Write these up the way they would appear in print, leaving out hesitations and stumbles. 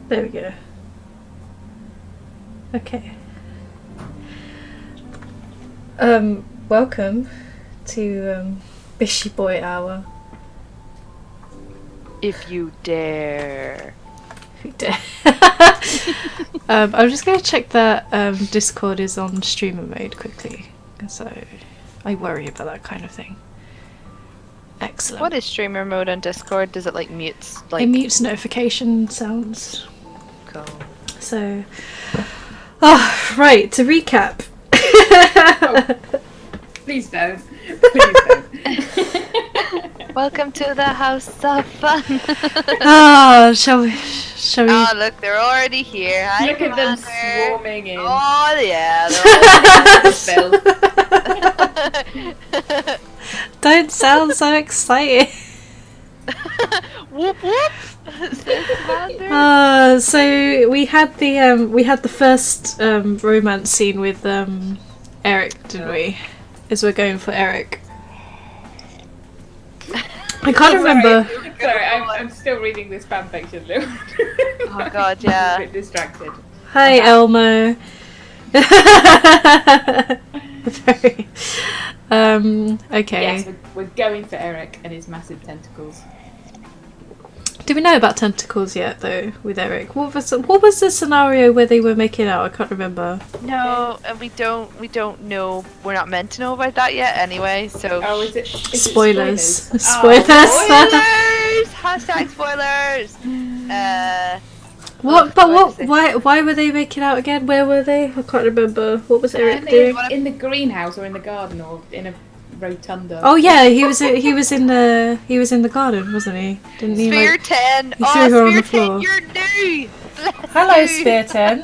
There we go. Okay. Welcome to Bishie Boy Hour. If you dare. If you dare. I'm just going to check that Discord is on streamer mode quickly, so I worry about that kind of thing. Excellent. What is streamer mode on Discord? Does it like mutes? Like it mutes notification sounds. Cool. So, right, to recap. Please don't. Please don't. Welcome to the house of fun. Shall we? Oh, look, they're already here. Hi, Look at them Commander. swarming in. Oh, yeah. They're all Don't sound so excited. Whoop whoop. Commander. So we had the first romance scene with Erik, didn't we? As we're going for Erik. I can't remember. Sorry, I'm still reading this fanfiction, Lou. Oh god, yeah. I'm a bit distracted. Hi, Elmo. Very. Okay. Yes, we're going for Erik and his massive tentacles. Do we know about tentacles yet, though, with Erik? What was the scenario where they were making out? I can't remember. No, and we don't know. We're not meant to know about that yet, anyway. So. Oh, is it spoilers? Spoilers. Spoilers. Spoilers! Hashtag spoilers. What? But what? Why were they making out again? Where were they? I can't remember. What was Erik doing? In the greenhouse or in the garden or in a rotunda? Oh yeah, he was in the garden, wasn't he? Didn't he? Sphere 10. he threw her on the Sphere 10, floor. you're new. Hello, Sphere 10.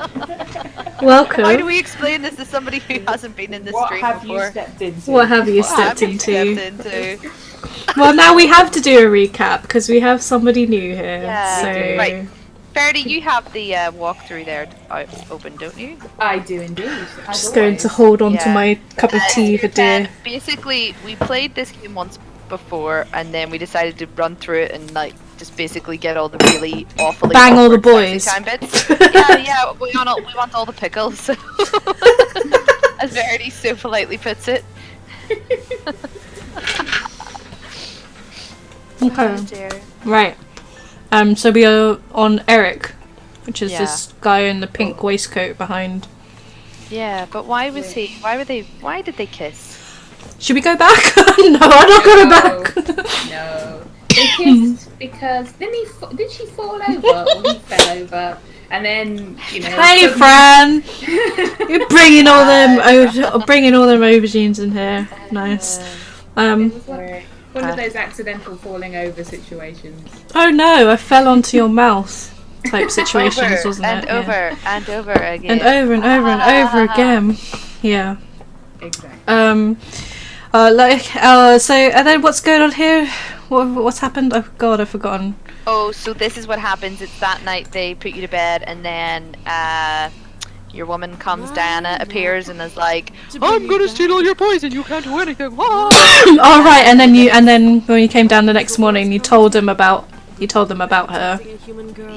Welcome. How do we explain this to somebody who hasn't been in this What stream have before? you stepped into? What have you What stepped have you into? stepped into? Well, now we have to do a recap because we have somebody new here. Yeah. So Right. Verity, you have the walkthrough there open, don't you? I do indeed. I'm just going to hold on to my cup of tea for dear. Basically, we played this game once before, and then we decided to run through it and like just basically get all the really awfully Bang all the awkward boys. sexy time bits. yeah. We want all the pickles. As Verity so politely puts it. Okay. Oh, dear. Right. So we are on Erik, which is Yeah. this guy in the pink waistcoat behind. Yeah, but why was he? Why did they kiss? Should we go back? No, I'm not going back. No. They kissed because did she fall over or he fell over? And then, you know. Hey, Fran! You're bringing all them aubergines in here. Nice. It was like one of those accidental falling over situations. Oh no, I fell onto your mouth type situations, Over, wasn't and it? over Yeah. and over again. And over and over and over again. Yeah. Exactly. So and then what's going on here? What's happened? Oh god, I've forgotten. Oh, so this is what happens. It's that night they put you to bed, and then your woman comes, Diana appears and is like, "I'm gonna steal all your poison. You can't do anything." All right, and then when you came down the next morning, you told them about her,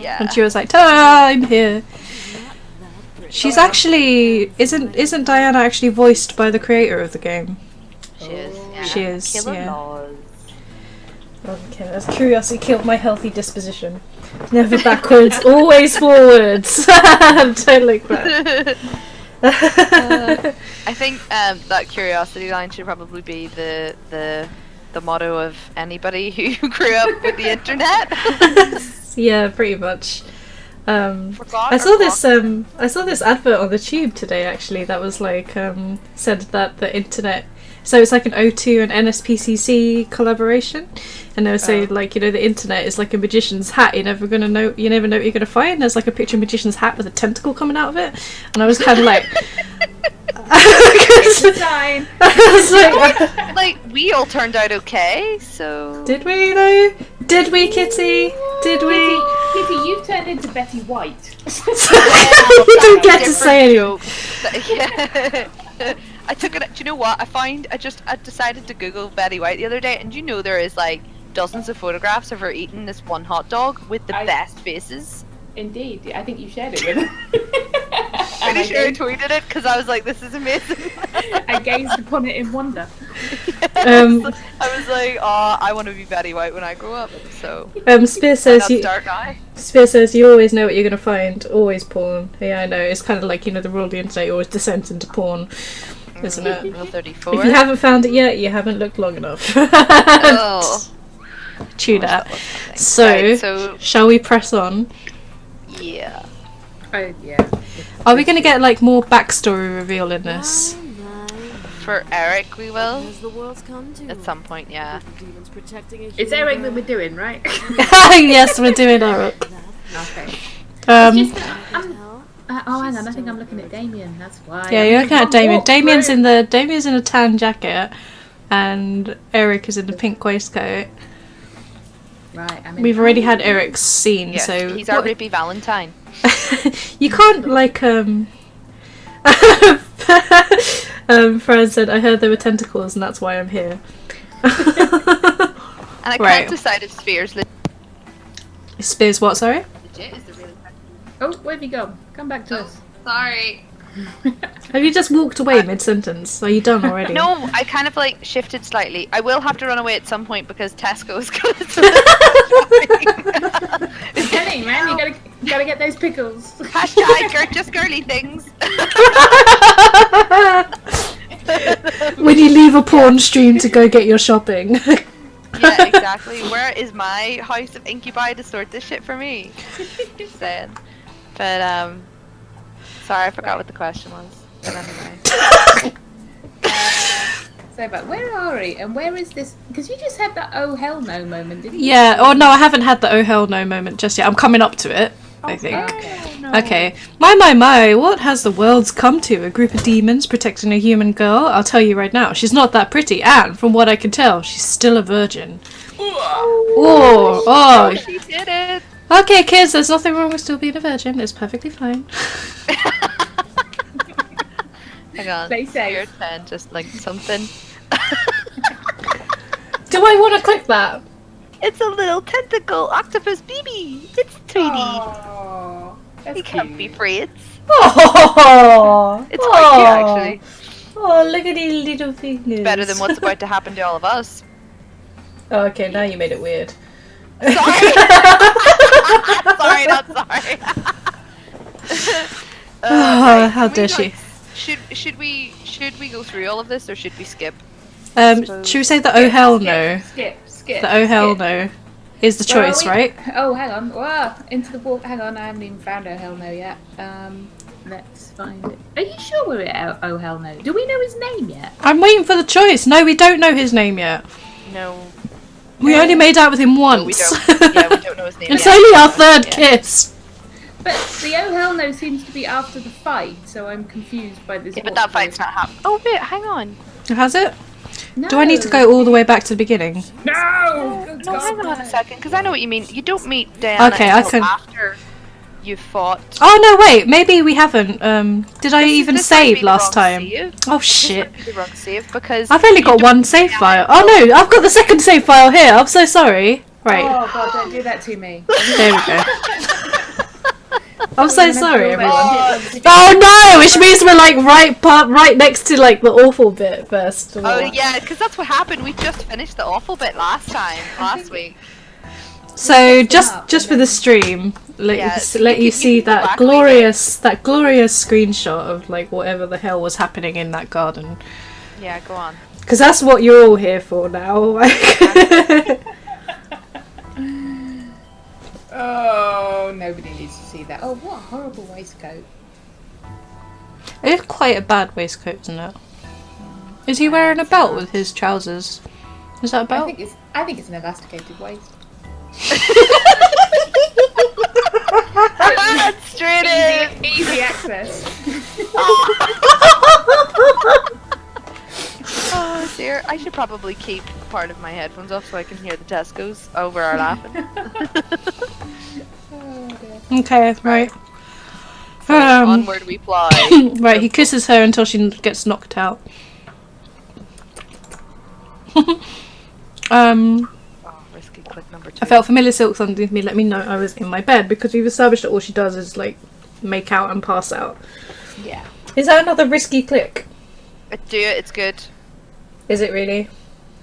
Yeah. and she was like, "Ta-da, I'm here." She's actually isn't Diana actually voiced by the creator of the game? She is. Yeah. She is, Killer yeah. laws. Okay, that's curiosity killed my healthy disposition. Never backwards, always forwards. Don't look back. I think that curiosity line should probably be the motto of anybody who grew up with the internet. Yeah, pretty much. Forgot I or saw this. blocked? I saw this advert on the tube today. Actually, that was like said that the internet. So it's like an O2 and NSPCC collaboration, and they were saying like, you know, the internet is like a magician's hat. You're never gonna know. You never know what you're gonna find. There's like a picture of a magician's hat with a tentacle coming out of it, and I was kind of like. It's a sign. I was like, Like we all turned out okay, so. did we though? Did we, Kitty? Did we? Kitty, you've turned into Betty White. You don't get to say anything. Yeah. I took it. Do you know what? I decided to Google Betty White the other day, and you know there is like dozens of photographs of her eating this one hot dog with the best faces. Indeed, I think you shared it with her. Pretty sure I tweeted it because I was like, "This is amazing." I gazed upon it in wonder. I was like, "Oh, I want to be Betty White when I grow up." So Spear why says not you. start now? Spear says you always know what you're gonna find. Always porn. Yeah, I know. It's kind of like the rule of the internet always descends into porn, isn't it? Rule 34. If you haven't found it yet, you haven't looked long enough. Oh. Chew that. Right, So, shall we press on? Yeah. Oh yeah. Are we gonna get like more backstory reveal in this? For Erik, we will. As the world's come to. At some point, yeah. Demons protecting a It's human Erik that girl. we're doing, right? Yes, we're doing Erik. Okay. Um, Oh, hang on. I think I'm looking at Damien. That's why. yeah, you're looking at Damien. Damien's in a tan jacket, and Erik is in the pink waistcoat. Right. We've already had Eric's scene, Yes, so he's our Rippy Valentine. you can't like Fran said, I heard there were tentacles and that's why I'm here. And I Right. can't decide if Spears Spears what, sorry? legit is the real. Oh, where have you gone? Come back to us. Sorry. Have you just walked away mid-sentence? Are you done already? No, I kind of like shifted slightly. I will have to run away at some point because Tesco's gonna. It's telling, man. You gotta get those pickles. Hashtag just girly things. When you leave a porn stream to go get your shopping. Yeah, exactly. Where is my house of incubi to sort this shit for me? Just saying. But sorry, I forgot what the question was. But anyway. So, but where are we? And where is this? Because you just had that oh hell no moment, didn't you? Yeah, oh no, I haven't had the oh hell no moment just yet. I'm coming up to it, I think. Oh, no. Okay. My, what has the world's come to? A group of demons protecting a human girl? I'll tell you right now, she's not that pretty, and from what I can tell, she's still a virgin. Oh, She did it. Okay, kids, there's nothing wrong with still being a virgin. It's perfectly fine. Hang on. Play safe. Your 10, just like something. Do I want to click that? It's a little tentacle octopus baby. It's Tweety. Oh, that's He can't be afraid. Oh, It's quite cute, actually. Oh, look at these little fingers. Better than what's about to happen to all of us. Oh, okay, now you made it weird. Sorry. Sorry, not sorry. Oh, how can we, dare she? Should we go through all of this or should we skip? Should we say the oh hell no? Skip. The oh hell no is the Where are choice, we? right? Oh, hang on. Whoa, into the wall. Hang on, I haven't even found oh hell no yet. Let's find it. Are you sure we're at oh hell no? Do we know his name yet? I'm waiting for the choice. No, we don't know his name yet. No. We only made out with him once. No, we don't. Yeah, we don't know his name It's yet. only our third Yeah. kiss. But the oh hell no seems to be after the fight, so I'm confused by this. Yeah, but that fight's not happening. Oh, wait, hang on. Has it? No. Do I need to go all the way back to the beginning? No! Good No, God, hang on no. a second, because I know what you mean. You don't meet Diana Okay, I until can- after you fought. Oh no, wait, maybe we haven't. Did I even This might be save the last wrong time? save. Oh This shit. might be the wrong save because I've only you got don't one meet save Diana file. until- Oh no, I've got the second save file here. I'm so sorry. Right, Oh God, don't do that to me. there we go. I'm so sorry, everyone. Oh, Oh no, which means we're like right next to like the awful bit first. of Oh all. yeah, because that's what happened. We just finished the awful bit last week. So just for the stream, let Yeah, you, let you you see can go that back glorious screenshot of like whatever the hell was happening in that garden. Yeah, go on. Because that's what you're all here for now. Oh, nobody needs to see that. Oh, what a horrible waistcoat. It's quite a bad waistcoat, isn't it? Is he wearing a belt with his trousers? Is that a I belt? think it's an elasticated waist. Straight in. Easy access. Oh dear, I should probably keep part of my headphones off so I can hear the Tesco's over our laughing. Oh, dear. Okay, right. So, onward we fly. Right, he kisses her until she gets knocked out. Oh, risky click number 2. I felt familiar silks underneath me let me know I was in my bed, because we've established that all she does is like make out and pass out. Yeah. Is that another risky click? Do it, it's good. Is it really?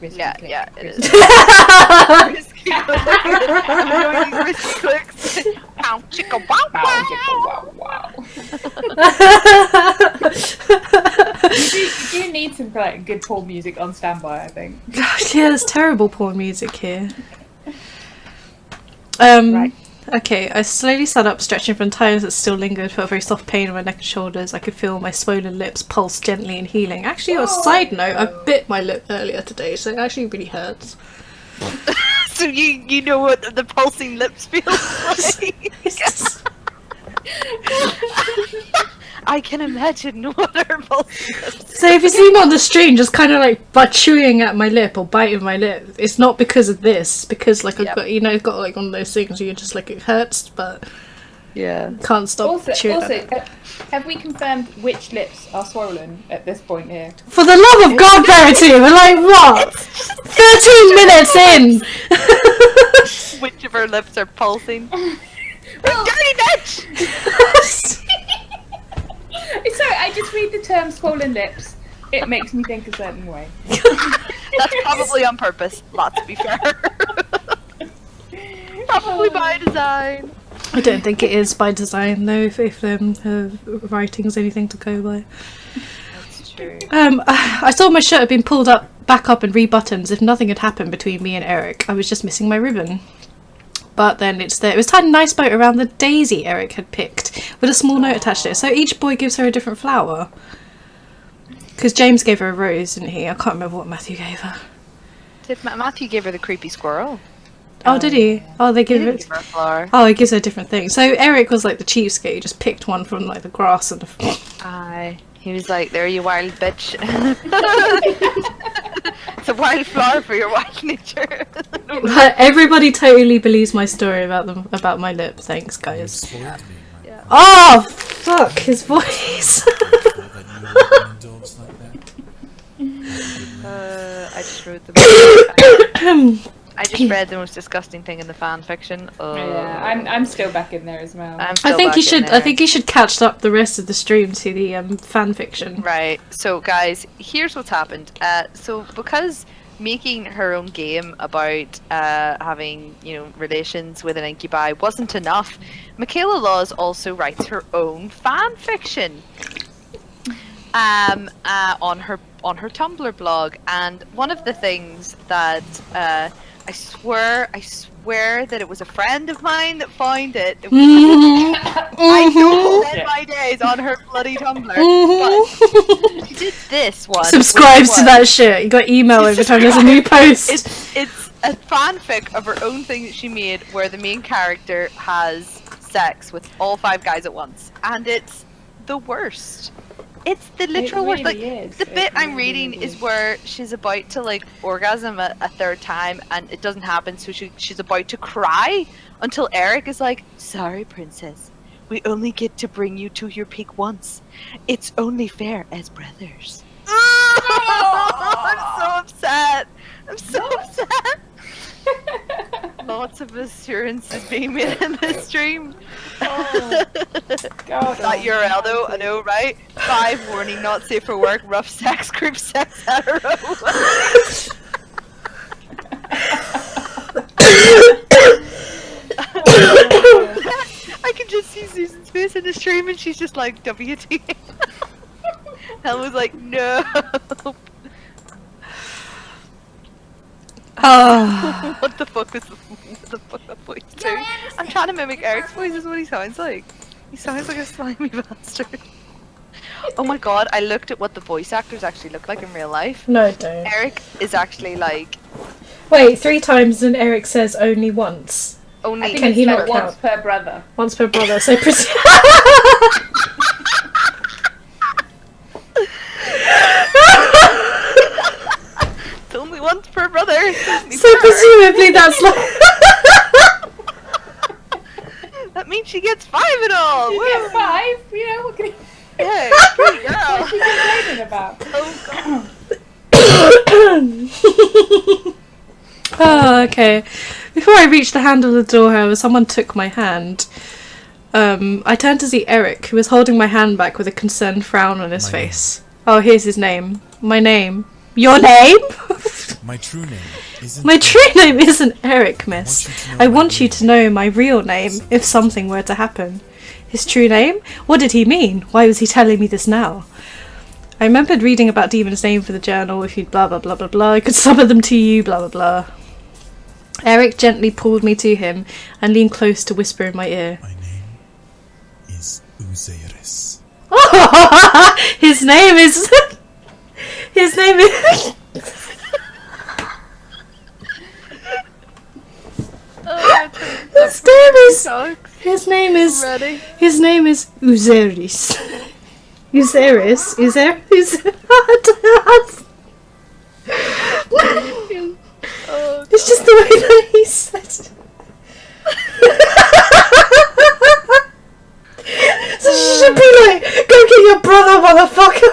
Risky Yeah, click. yeah, it is. Risky. Risky click. I'm enjoying these risky clicks. Pow, chicka, wow, Wow, wow. wow, wow. You do need some like good porn music on standby, I think. Gosh, yeah, there's terrible porn music here. Right. Okay, I slowly sat up, stretching from times that still lingered, felt a very soft pain on my neck and shoulders. I could feel my swollen lips pulse gently and healing. Actually, on a side note, I bit my lip earlier today, so it actually really hurts. So you know what the pulsing lips feel like? I can imagine what her pulsing lips. So if you see me on the stream just kind of like by chewing at my lip or biting my lip, it's not because of this, it's because like I've got, you know, I've got like one of those things where you're just like, it hurts, but yeah, can't stop chewing at it. Have we confirmed which lips are swollen at this point here? For the love of God, Verity, we're like, what? 13 minutes in! which of her lips are pulsing? Well, Dirty bitch! sorry, I just read the term swollen lips. It makes me think a certain way. That's probably on purpose. Lots to be fair. Probably by design. I don't think it is by design though, if her writing's anything to go by. That's true. I saw my shirt had been pulled back up and rebuttoned as if nothing had happened between me and Erik. I was just missing my ribbon. But then it's there. It was tied a nice bow around the daisy Erik had picked, with a small note attached to it. So each boy gives her a different flower. Because James gave her a rose, didn't he? I can't remember what Matthew gave her. Matthew gave her the creepy squirrel. Oh, did he? Oh, they give it. Give her a flower. Oh, he gives her a different thing. So Erik was like the cheapskate. He just picked one from like the grass and. Aye. He was like, "There, you wild bitch." It's a wild flower for your wild nature. Everybody totally believes my story about my lip. Thanks, guys. Spoiled me. Yeah. Oh, fuck his voice. I just wrote the. I just read the most disgusting thing in the fan fiction. Yeah, I'm still back in there as well. I'm I still think back you in should. there. I think you should catch up the rest of the stream to the fan fiction. Right. So, guys, here's what's happened. So because making her own game about having, relations with an incubi wasn't enough, Michaela Laws also writes her own fan fiction. On her Tumblr blog, and one of the things that I swear that it was a friend of mine that found it. I don't spend my days on her bloody Tumblr, but she did this one. Subscribes to that shit. You got email every time there's a new post. It's a fanfic of her own thing that she made, where the main character has sex with all 5 guys at once, and it's the worst. It's the literal worst. Like, the bit I'm reading is where she's about to like orgasm a 3rd time and it doesn't happen, so she's about to cry until Erik is like, "Sorry, princess, we only get to bring you to your peak once. It's only fair as brothers." I'm so upset. I'm so upset. Lots of assurances being made in this stream. Oh, God, That URL though, I know, right? 5 warning, not safe for work, rough sex, group sex, hetero. I can just see Susan's face in the stream and she's just like, WT. Helen was like, no. What the fuck was that voice too? I'm trying to mimic Eric's voice, is what he sounds like. He sounds like a slimy bastard. Oh my god, I looked at what the voice actors actually look like in real life. No, don't. Erik is actually like... Wait, 3 times and Erik says only once. Only... I think Can it's he like not once count? per brother. Once per brother, so it's only once per brother. so presumably that's like... That means she gets 5 in all! You get 5, what can you... Yeah, good girl. What are you complaining about? Oh god. Oh, okay. Before I reached the handle of the door, however, someone took my hand. I turned to see Erik, who was holding my hand back with a concerned frown on his face. Oh, here's his name. My name. Your name? My true name isn't... My true name isn't Erik, miss. I want you to know my real name if something were to happen. His true name? What did he mean? Why was he telling me this now? I remembered reading about Demon's name for the journal. If you'd blah blah blah blah blah, I could summon them to you, blah blah blah. Erik gently pulled me to him and leaned close to whisper in my ear. My name is Uzeris. His name is... His name is... His name is... Ready? His name is Uzeris. Uzeris? It's just the way that he said it. So she should be like, go get your brother, motherfucker!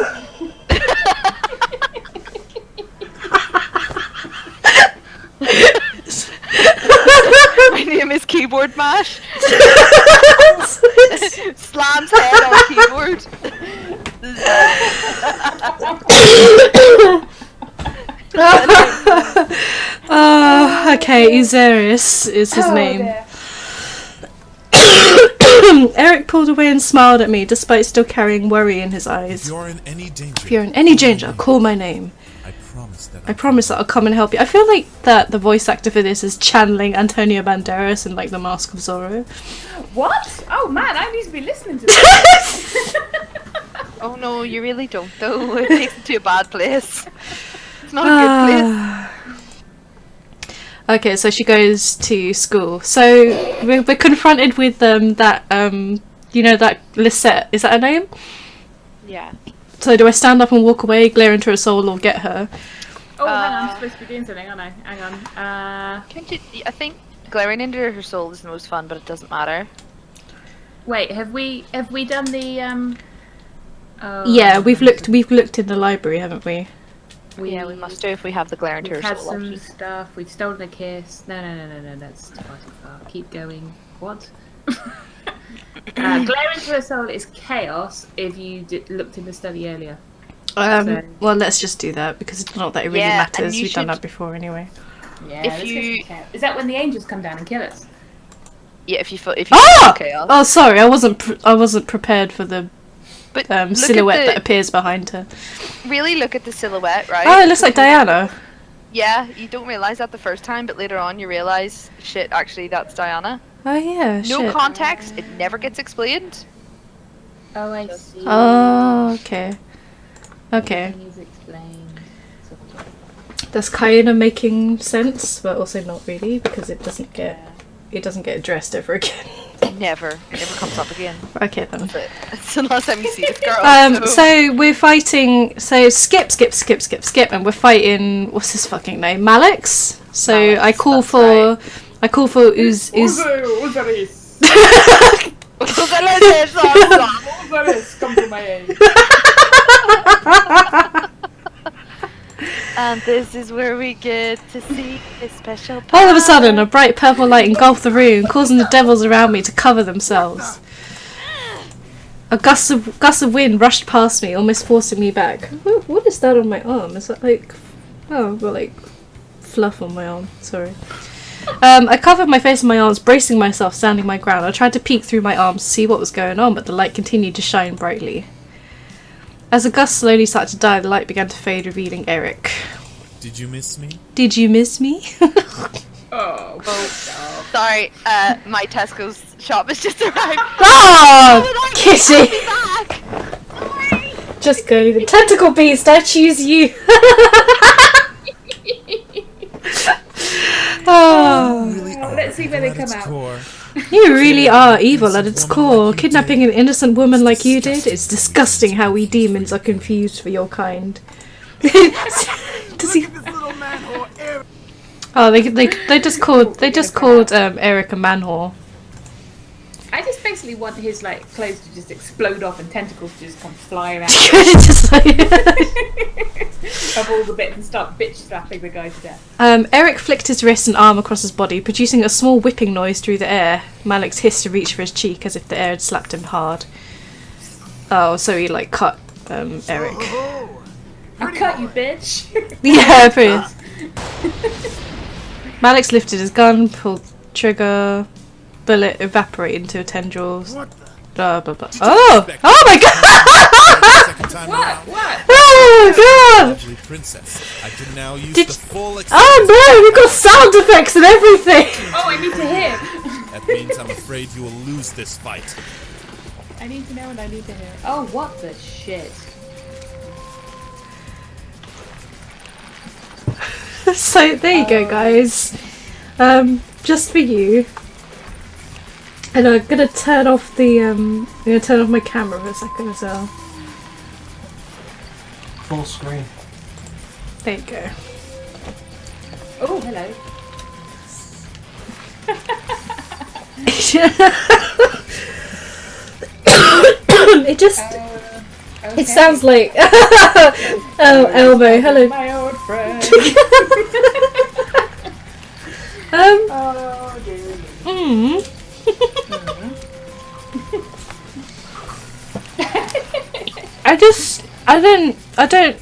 My name is Keyboard Mash. Slams head on keyboard. Okay, Uzeris is his name. Erik pulled away and smiled at me, despite still carrying worry in his eyes. If you're in any danger... If you're in any danger, call my name. I promise that I'll come and help you. I feel like that the voice actor for this is channeling Antonio Banderas in like The Mask of Zorro. What? Oh man, I need to be listening to this. Oh no, you really don't though. It takes it to a bad place. It's not a good place. Okay, so she goes to school. So we're confronted with that you know, that Lisette. Is that her name? Yeah. So do I stand up and walk away, glare into her soul, or get her? Oh, hang on, I'm supposed to be doing something, aren't I? Hang on. Can't you? I think glaring into her soul is the most fun, but it doesn't matter. Wait, have we done the Oh, yeah, we've looked in the library, haven't we? Yeah, we must do if we have the glare into We've her had soul. some stuff. We've stolen a kiss. No, that's too far. Keep going. What? Glare into her soul is chaos. If you looked in the study earlier. Well, let's just do that because it's not that it really matters. We've done should... that before anyway. Yeah. If you... Is that when the angels come down and kill us? Yeah, if you feel chaos. Oh, sorry, I wasn't prepared for the silhouette that appears behind her. Really look at the silhouette, right? Oh, it looks like Diana. Yeah, you don't realise that the first time, but later on you realise, shit, actually that's Diana. Oh yeah, No context, it never gets explained. Oh, I see. Oh, okay. Okay. Everything is explained. That's kind of making sense, but also not really because it doesn't get addressed ever again. It never comes up again. Okay then. That's it. It's the last time you see this girl. So we're fighting. So skip, and we're fighting. What's his fucking name? Malix. So Malix, I call for Uzeris. Uzeris, come to my aid. And this is where we get to see his special power. All of a sudden, a bright purple light engulfed the room, causing the devils around me to cover themselves. A gust of wind rushed past me, almost forcing me back. What is that on my arm? Is that like... Oh, well, like... fluff on my arm. Sorry. I covered my face in my arms, bracing myself, standing my ground. I tried to peek through my arms to see what was going on, but the light continued to shine brightly. As the gust slowly started to die, the light began to fade, revealing Erik. Did you miss me? Did you miss me? Oh, sorry, my Tesco's shop has just arrived. Oh, Kitty! Just go, the tentacle beast, I choose you! Oh. Let's see where they come out. You really are evil at its core. Kidnapping an innocent woman like you did, it's disgusting how we demons are confused for your kind. Does he... Oh, they just called Erik a manhole. I just basically want his like clothes to just explode off and tentacles to just come flying out. Just like... up all the bits and start bitch slapping the guy to death. Erik flicked his wrist and arm across his body, producing a small whipping noise through the air. Malik's hissed to reach for his cheek as if the air had slapped him hard. Oh, so he like cut Erik. I'll cut you, bitch. Yeah, pretty. Malik's lifted his gun, pulled trigger, bullet evaporated into tendrils. Blah blah blah. Oh! Oh my god! Second time What? around. What? Oh god! Lovely princess. I can now use Did- the full Oh no! We've got sound effects and everything! Oh, I need to hear. That means I'm afraid you will lose this fight. I need to know and I need to hear. Oh, what the shit. So there you go, guys. Just for you. And I'm gonna turn off the I'm gonna turn off my camera for a second as well. Full screen. There you go. Oh, hello. It just Okay. it sounds like oh Elmo, hello. My old friend. Oh, dear.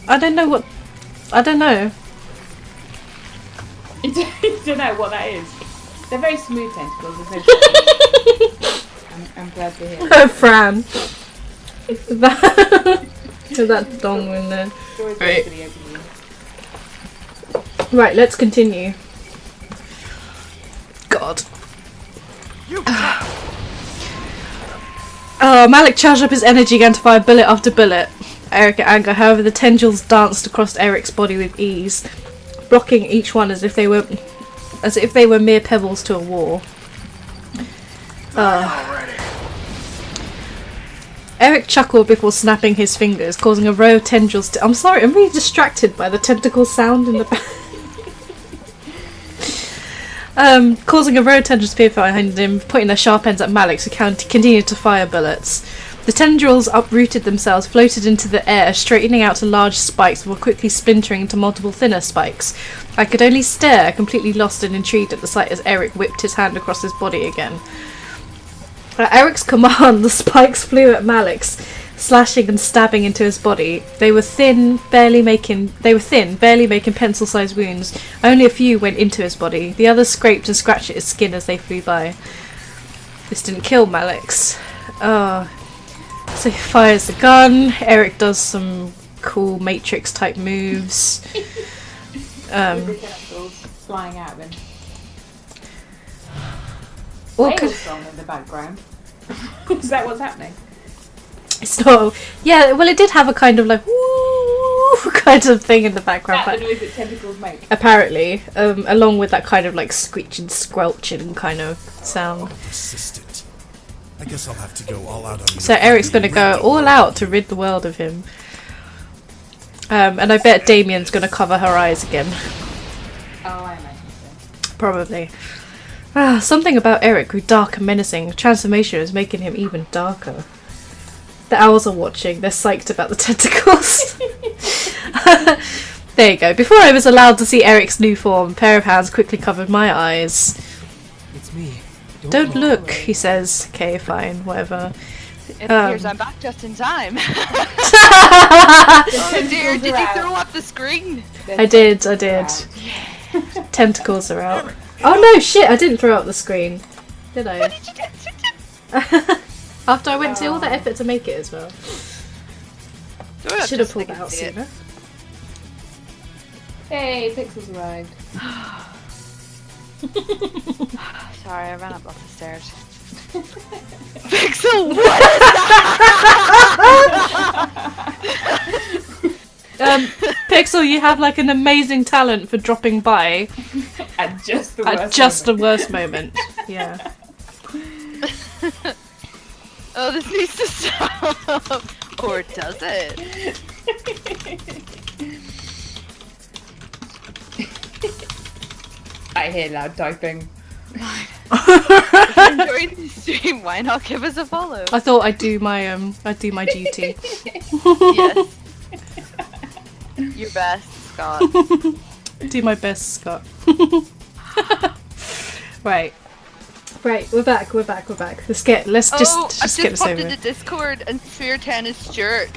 I don't know what I don't know. You don't know what that is. They're very smooth tentacles. There's no I'm glad to hear. Oh, Fran. that dong in there. Doors Right. open, open. Right, let's continue. God. Malik charged up his energy again to fire bullet after bullet. Erik at anger, however, the tendrils danced across Eric's body with ease, blocking each one as if they were mere pebbles to a wall. Erik chuckled before snapping his fingers, causing a row of tendrils to— I'm sorry, I'm really distracted by the tentacle sound in the back. Causing a row of tendrils to appear behind him, pointing their sharp ends at Malik, who continued to fire bullets. The tendrils uprooted themselves, floated into the air, straightening out to large spikes before quickly splintering into multiple thinner spikes. I could only stare, completely lost and intrigued at the sight as Erik whipped his hand across his body again. At Eric's command, the spikes flew at Malik's, slashing and stabbing into his body. They were thin, barely making pencil-sized wounds. Only a few went into his body. The others scraped and scratched at his skin as they flew by. This didn't kill Malik's. So he fires the gun. Erik does some cool Matrix-type moves. With the tentacles flying out of him. Well, Whale song in the background. Is that what's happening? it's not. Yeah, well, it did have a kind of like woo kind of thing in the background. That's the noise that tentacles make. Apparently, along with that kind of like screeching, squelching kind of sound. Persistent. I guess I'll have to go all out on you. So Eric's going to go all out to rid the world of him. And I bet Damien's going to cover her eyes again. Oh, I imagine so. Probably. Something about Erik grew dark and menacing. Transformation was making him even darker. The owls are watching. They're psyched about the tentacles. There you go. Before I was allowed to see Eric's new form, a pair of hands quickly covered my eyes. It's me. Don't look, he says. Okay, fine, whatever. It appears I'm back just in time. Oh dear, did you throw up the screen? I did. Tentacles are out. Oh no, shit, I didn't throw up the screen. Did I? What did you do? After I went to all that effort to make it as well. Should have pulled that out sooner. Hey, Pixels arrived. Sorry, I ran up the stairs. Pixel, what is that? Pixel, you have like an amazing talent for dropping by At just the worst moment. Yeah. Oh, this needs to stop. Or does it? I hear loud typing. If you're enjoying the stream, why not give us a follow? I thought I'd do my duty. Yes. Your best. Scott. Do my best, Scott. Right, we're back. Let's just get this popped over into with. Discord and Sphere 10 is Stuart.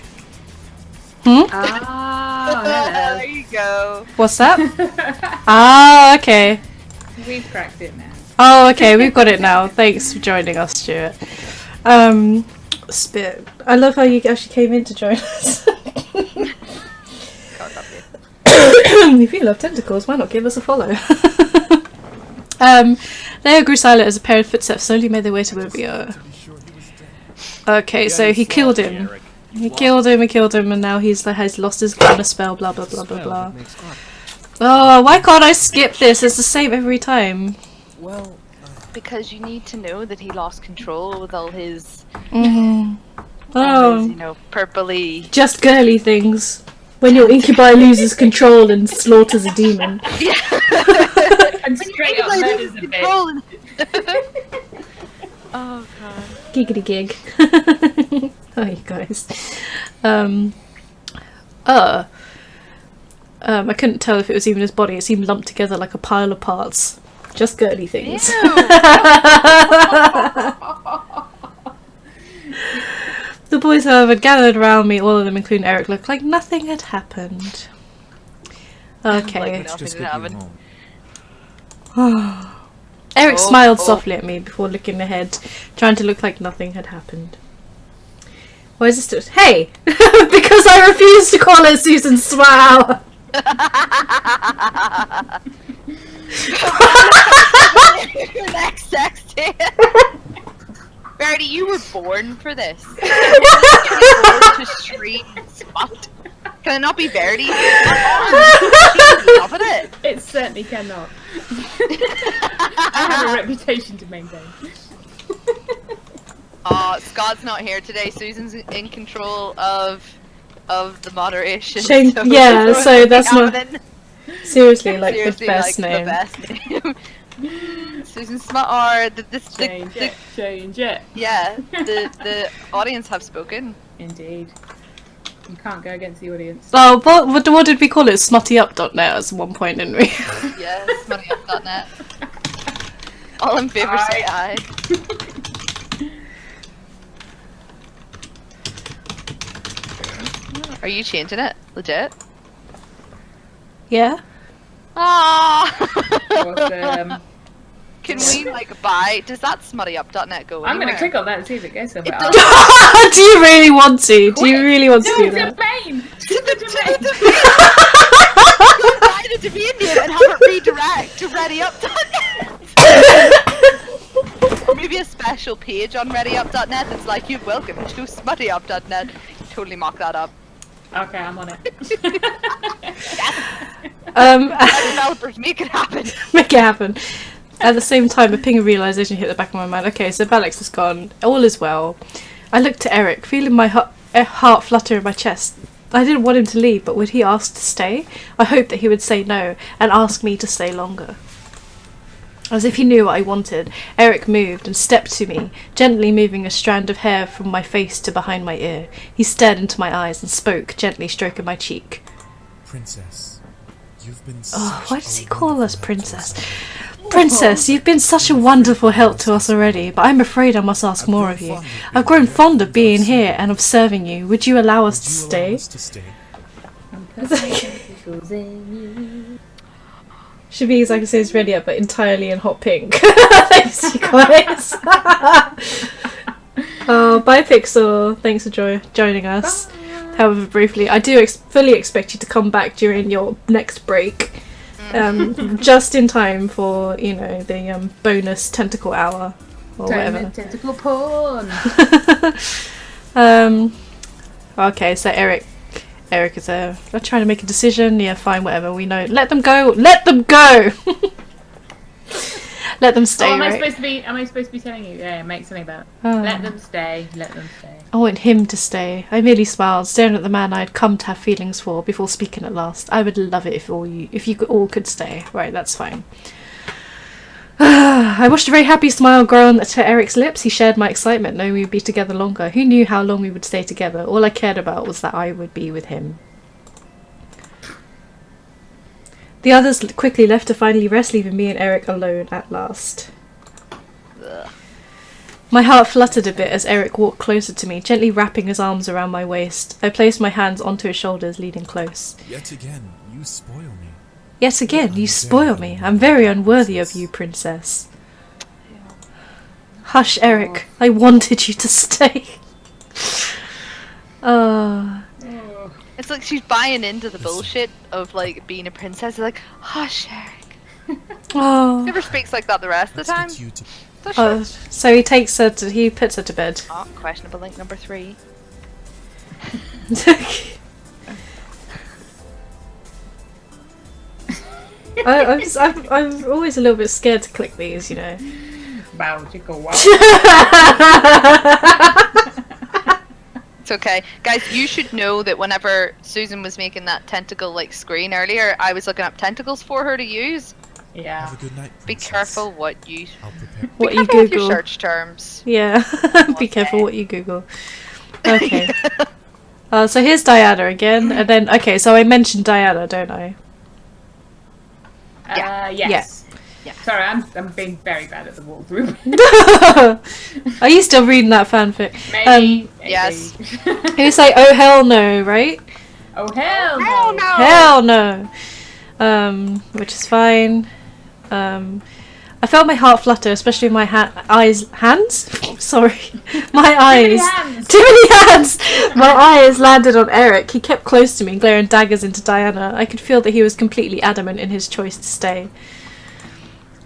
Ah, There hello. you go. What's that? Ah, okay. We've cracked it now. Oh, okay, we've got it now. Thanks for joining us, Stuart. Spit. I love how you actually came in to join us. God love you. If you love tentacles, why not give us a follow? Leo grew silent as a pair of footsteps slowly made their way to Rubio. Okay, so he killed him. He killed him, and now he's lost his gun, a spell, blah blah blah blah blah. Oh, why can't I skip this? It's the same every time. Well, Because you need to know that he lost control with all his, Oh, purpley. just girly things. When your incubi loses control and slaughters a demon. And straight up murders a bit. Oh god. Giggity gig. Oh, you guys. I couldn't tell if it was even his body. It seemed lumped together like a pile of parts. Just girly things. The boys, however, gathered around me. All of them, including Erik, looked like nothing had happened. Okay. Like, just nothing get you happened. home. Erik smiled softly at me before looking ahead, trying to look like nothing had happened. Why is this still— Hey! Because I refuse to call her Susan Smile! Next sexy. Verity, you were born for this. You were born to stream spot. Can it not be Verity? Loving it. It certainly cannot. I have a reputation to maintain. Scott's not here today. Susan's in control of the moderation. Shame- so yeah, so that's not- happening. Seriously, like Seriously, the best like, name. The best name. Susan Smart, or Change it. yeah, the audience have spoken. Indeed. You can't go against the audience. Oh, what did we call it? SmuttyUp.net at one point, didn't we? Yeah, smuttyyup.net. All in favour say aye. Are you changing it? Legit? Yeah? Ah! Awesome. Can we buy? Does that smuttyyup.net go I'm anywhere? gonna click on that and see if it goes somewhere. It does. Do you really want to? Do you really want to do the that? domain! Buy the domain name and have it redirect to readyyup.net. Or maybe a special page on readyyup.net that's like, you're welcome to smuttyyup.net. Totally mock that up. Okay, I'm on it. Developers, make it happen. Make it happen. At the same time, a ping of realisation hit the back of my mind. Okay, so Balix is gone. All is well. I looked to Erik, feeling my heart flutter in my chest. I didn't want him to leave, but would he ask to stay? I hoped that he would say no and ask me to stay longer. As if he knew what I wanted, Erik moved and stepped to me, gently moving a strand of hair from my face to behind my ear. He stared into my eyes and spoke, gently stroking my cheek. Princess, you've been Oh, such why does a he call us wonderful help to princess? us. Princess, you've been such a wonderful help to us already, but I'm afraid I must ask more of you. I've grown fond of being here and of serving you. Would you allow us to Would you stay? allow us to stay? Shabiz, I can say, is ready up, but entirely in hot pink. Thanks, you guys. Oh, bye, Pixel. Thanks for joining us. However briefly, I do fully expect you to come back during your next break. Just in time for, the bonus tentacle hour or whatever. Tentacle porn. Okay, so Erik is they're trying to make a decision. Yeah, fine, whatever. We know. Let them go. Let them go. Let them stay. Oh, am I right? supposed to be telling you? Yeah, make something about it. Oh. Let them stay. Let them stay. I want him to stay. I merely smiled, staring at the man I had come to have feelings for before speaking at last. I would love it if you all could stay. Right, that's fine. I watched a very happy smile grow onto Erik's lips. He shared my excitement, knowing we would be together longer. Who knew how long we would stay together? All I cared about was that I would be with him. The others quickly left to finally rest, leaving me and Erik alone at last. Ugh. My heart fluttered a bit as Erik walked closer to me, gently wrapping his arms around my waist. I placed my hands onto his shoulders, leaning close. Yet again, you spoil me. Yet again, you spoil me. I'm very unworthy of you, princess. Hush, Erik. I wanted you to stay. It's like she's buying into the bullshit of like being a princess. Like, hush, Erik. Oh. Never speaks like that the rest of the time. Let's get you to... Does she? So he puts her to bed. Oh, questionable link number 3. I'm always a little bit scared to click these, you know. Wow, chicka wow. It's okay. Guys, you should know that whenever Susan was making that tentacle like screen earlier, I was looking up tentacles for her to use. Yeah. Have a good night, Be princess. careful what you I'll prepare. What you careful with your Google. search terms. Yeah. Be careful what you Google. Okay. So here's Diana again, and then so I mentioned Diana, don't I? Yes. Yeah. Sorry, I'm being very bad at the walkthrough. Are you still reading that fanfic? Maybe. Yes. You say, oh hell no, right? Oh hell no. Oh no! Hell no. Which is fine. I felt my heart flutter, especially my hands? Sorry. My eyes. Too many hands! My eyes landed on Erik. He kept close to me, glaring daggers into Diana. I could feel that he was completely adamant in his choice to stay.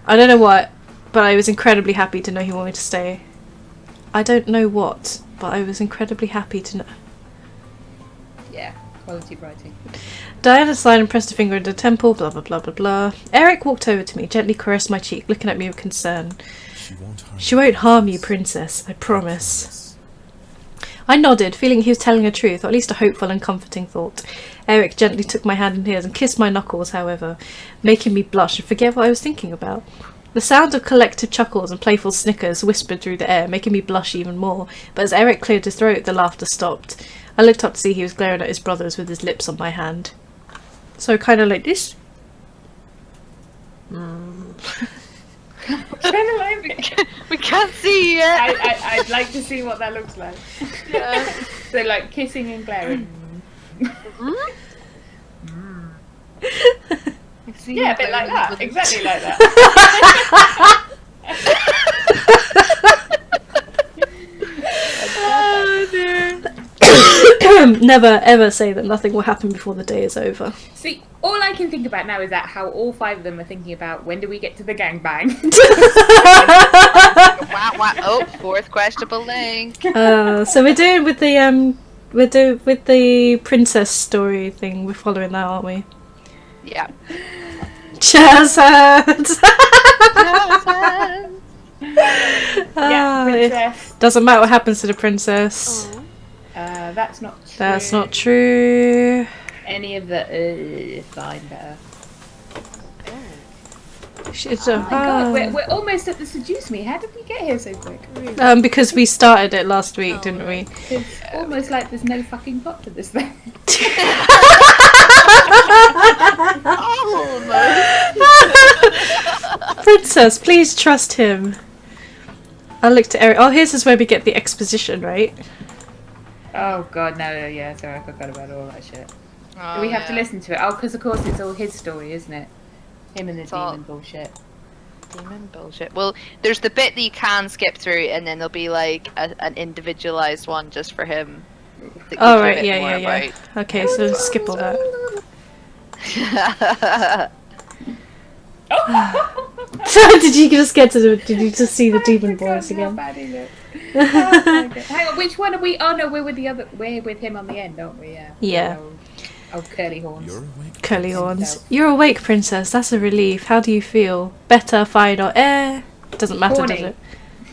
I don't know what, but I was incredibly happy to know he wanted to stay. I don't know what, but I was incredibly happy to know. Yeah, quality writing. Diana sighed and pressed a finger into the temple, blah blah blah blah blah. Erik walked over to me, gently caressed my cheek, looking at me with concern. She won't harm you, princess, I promise. I nodded, feeling he was telling the truth, or at least a hopeful and comforting thought. Erik gently took my hand in his and kissed my knuckles, however, making me blush and forget what I was thinking about. The sound of collective chuckles and playful snickers whispered through the air, making me blush even more, but as Erik cleared his throat, the laughter stopped. I looked up to see he was glaring at his brothers with his lips on my hand. So kind of like this. Kind of like We can't see yet. I'd like to see what that looks like. Yeah. So like kissing and glaring. Yeah, a bit like that. Exactly like that. Oh dear. Never ever say that nothing will happen before the day is over. See, all I can think about now is that how all 5 of them are thinking about when do we get to the gangbang. Wow, wow. Oh, 4th questionable link. So we're doing with the princess story thing. We're following that, aren't we? Yeah. Jazz hands. Yeah, princess. Doesn't matter what happens to the princess. That's not true. That's not true. Any of the fine better. She's Oh my god, we're almost at the Seduce Me. How did we get here so quick? because we started it last week, didn't we? It's almost like there's no fucking plot to this thing. Princess, please trust him. I looked at Erik. Oh, here's is where we get the exposition, right? Oh god, no, yeah, sorry, I forgot about all that shit. Oh, Do we have to yeah. listen to it? Oh, because of course it's all his story, isn't it? Him and the It's all- demon bullshit. Demon bullshit. Well, there's the bit that you can skip through, and then there'll be like an individualized one just for him. that gives Oh you a right, bit yeah, more yeah, yeah. Okay, so skip all that. Did you just get to the? Did you just see the demon boys again? Oh, hang on, which one are we? Oh no, we're with the other. We're with him on the end, aren't we? Yeah. Yeah. Oh, curly horns. You're awake. Curly horns. You're awake, princess. That's a relief. How do you feel? Better, fine, or Doesn't matter, Horny. does it?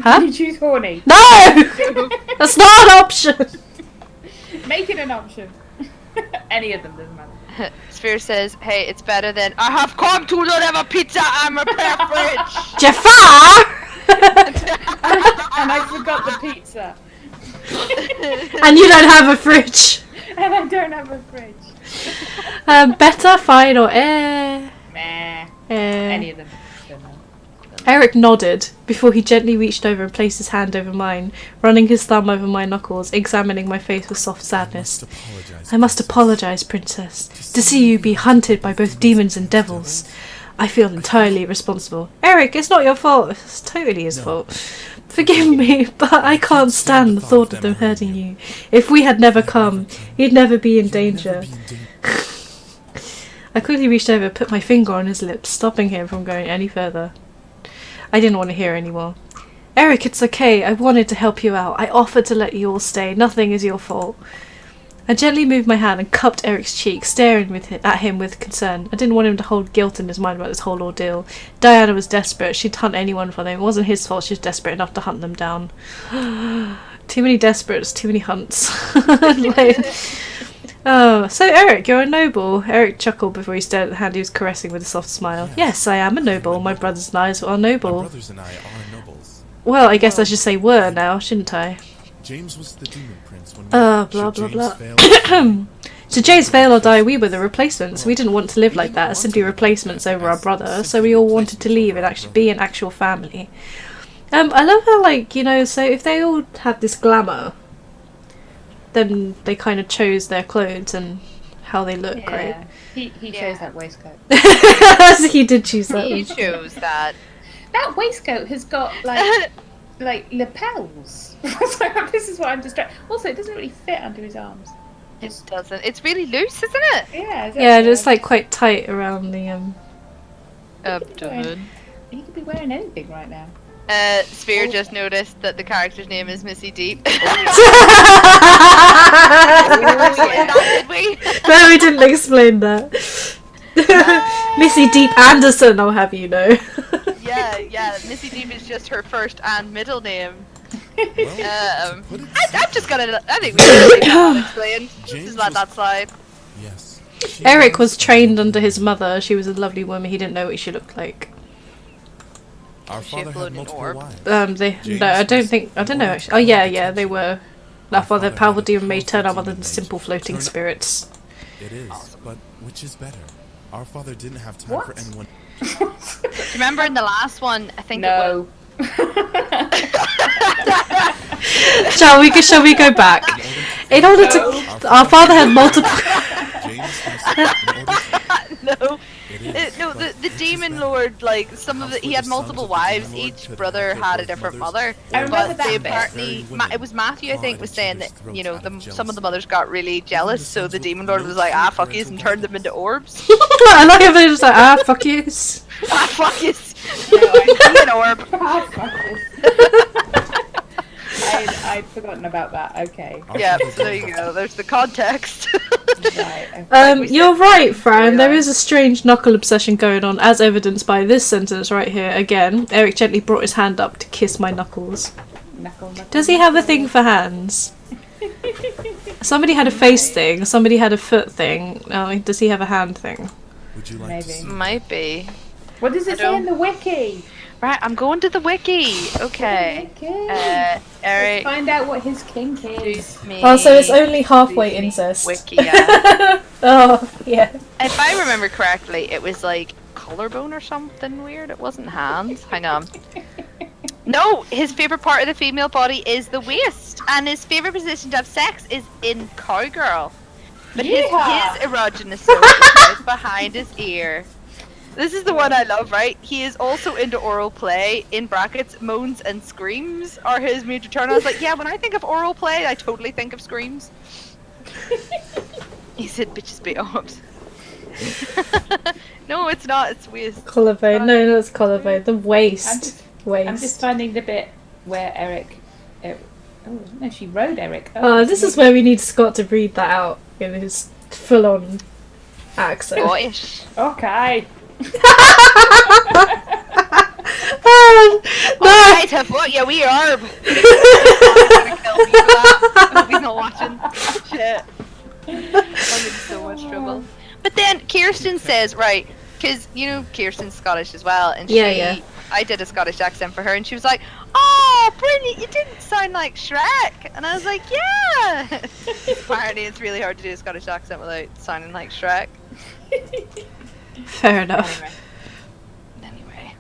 Huh? You choose horny. No! That's not an option! Make it an option. Any of them doesn't matter. Sphere says, "Hey, it's better than I have come to not have a pizza and repair fridge." Jafar! And I forgot the pizza. And you don't have a fridge. And I don't have a fridge. Better, fine, or eh? Meh. Any of them. Don't know. Erik nodded before he gently reached over and placed his hand over mine, running his thumb over my knuckles, examining my face with soft sadness. I must apologize, Princess, to see you be hunted by both demons and devils. I feel entirely responsible. Erik, it's not your fault. It's totally his fault. Forgive me, but I can't stand the thought of them hurting you. If we had never come, you'd never be in danger. I quickly reached over and put my finger on his lips, stopping him from going any further. I didn't want to hear anymore. Erik, it's okay. I wanted to help you out. I offered to let you all stay. Nothing is your fault. I gently moved my hand and cupped Eric's cheek, staring at him with concern. I didn't want him to hold guilt in his mind about this whole ordeal. Diana was desperate. She'd hunt anyone for them. It wasn't his fault. She was desperate enough to hunt them down. Too many desperates, too many hunts. Oh, so Erik, you're a noble. Erik chuckled before he stared at the hand he was caressing with a soft smile. Yes, I am a noble. My brothers and I are noble. My brothers and I are nobles. Well, I guess I should say were now, shouldn't I? James was the demon prince when Blah, blah, blah. So James fail or die, we were the replacements. We didn't want to live like that, simply replacements over our brother, so we all wanted to leave and actually be an actual family. I love how, like, you know, so if they all had this glamour, then they kind of chose their clothes and how they look, right? He chose that waistcoat. He did choose that. He chose that. That waistcoat has got like lapels. So this is what I'm distracted. Also, it doesn't really fit under his arms. It doesn't. It's really loose, isn't it? Yeah. Yeah, it's like quite tight around the Abdomen. He could be wearing anything right now. Sphere just noticed that the character's name is Missy Deep. Did we? No, we didn't explain that. Missy Deep Anderson, I'll have you know. Yeah. Missy Deep is just her first and middle name. Well, I'm just gonna. I think we should make that explained. Just let that slide. yes. Erik was trained under his mother. She was a lovely woman. He didn't know what she looked like. Our father blown had an multiple orb. wives. No, I don't know actually. Oh yeah, they were. Our father, powerful demon may turn our mother into simple floating spirits. It is, but which is better? Our father didn't have time What? for anyone. Remember in the last one, I think it was. No. Shall we go back? In order to, our father had multiple. James has No. It is, No, but the which is demon better? lord, like some of the, he had Household multiple sons of the demon wives. lord Each could brother have had a both different mothers. mother. I remember But that they bit. apparently, Very it was Matthew, I think, was saying that throats you know out of some of the jealousy. mothers got really jealous, so the demon lord was like, fuck yous, and turned them into orbs. I like how they just like fuck yous. Fuck yous. No, Be an orb. Oh, fuck this. I'd forgotten about that. Okay. Our Yeah, father so there didn't you have go. There's the context. Right. Okay. we You're said, right, Fran. There storyline. is a strange knuckle obsession going on, as evidenced by this sentence right here. Again, Erik gently brought his hand up to kiss my knuckles. Knuckle. Does he have a thing for hands? Somebody had a face thing. Somebody had a foot thing. Does he have a hand thing? Would you like Maybe. to see? Might be. What does it say in the wiki? Right, I'm going to the wiki. Okay. Eric. Let's find out what his kink is. Me. Oh, so it's only halfway incest. Wiki, yeah. Oh, yeah. If I remember correctly, it was like collarbone or something weird. It wasn't hands. Hang on. No, his favorite part of the female body is the waist, and his favorite position to have sex is in cowgirl. But his erogenous zone is right behind his ear. This is the one I love, right? He is also into oral play. In brackets, moans and screams are his major turn. I was like, yeah, when I think of oral play, I totally think of screams. He said, bitches be orbs. No, it's not. It's waist. Collarbone. No, it's collarbone. The waist. I'm just finding the bit where Erik. Oh no, she rode Erik. Oh, this is where we need Scott to read that out in his full-on accent. Boyish. Okay. Oh, no. Alright, have what? Yeah, we are. Gonna kill me for that. I hope he's not watching. Shit. I'm in so much trouble. But then Kirsten says, right, because you know Kirsten's Scottish as well, and Yeah. I did a Scottish accent for her, and she was like, "Oh, brilliant! You didn't sound like Shrek." And I was like, "Yeah." Apparently, it's really hard to do a Scottish accent without sounding like Shrek. Fair enough. Anyway.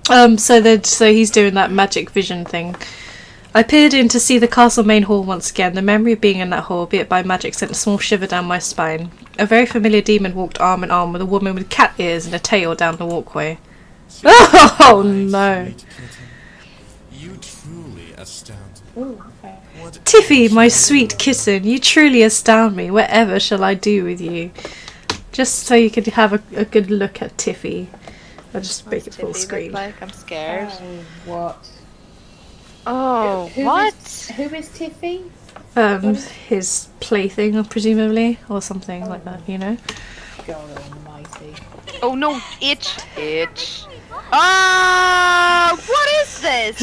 So he's doing that magic vision thing. I peered in to see the castle main hall once again. The memory of being in that hall, be it by magic, sent a small shiver down my spine. A very familiar demon walked arm in arm with a woman with cat ears and a tail down the walkway. Oh no. You truly astound me. Ooh, okay. What Tiffy, else my do sweet you kitten, you truly astound me. Whatever shall I do with you? Just so you could have a good look at Tiffy. I'll just make it full Tiffy look screen. like? I'm scared. Oh, what? Oh, Who what? Who is Tiffy? His plaything, presumably, or something like that, you know? God almighty. Oh no, itch. Itch. Ah, what is this?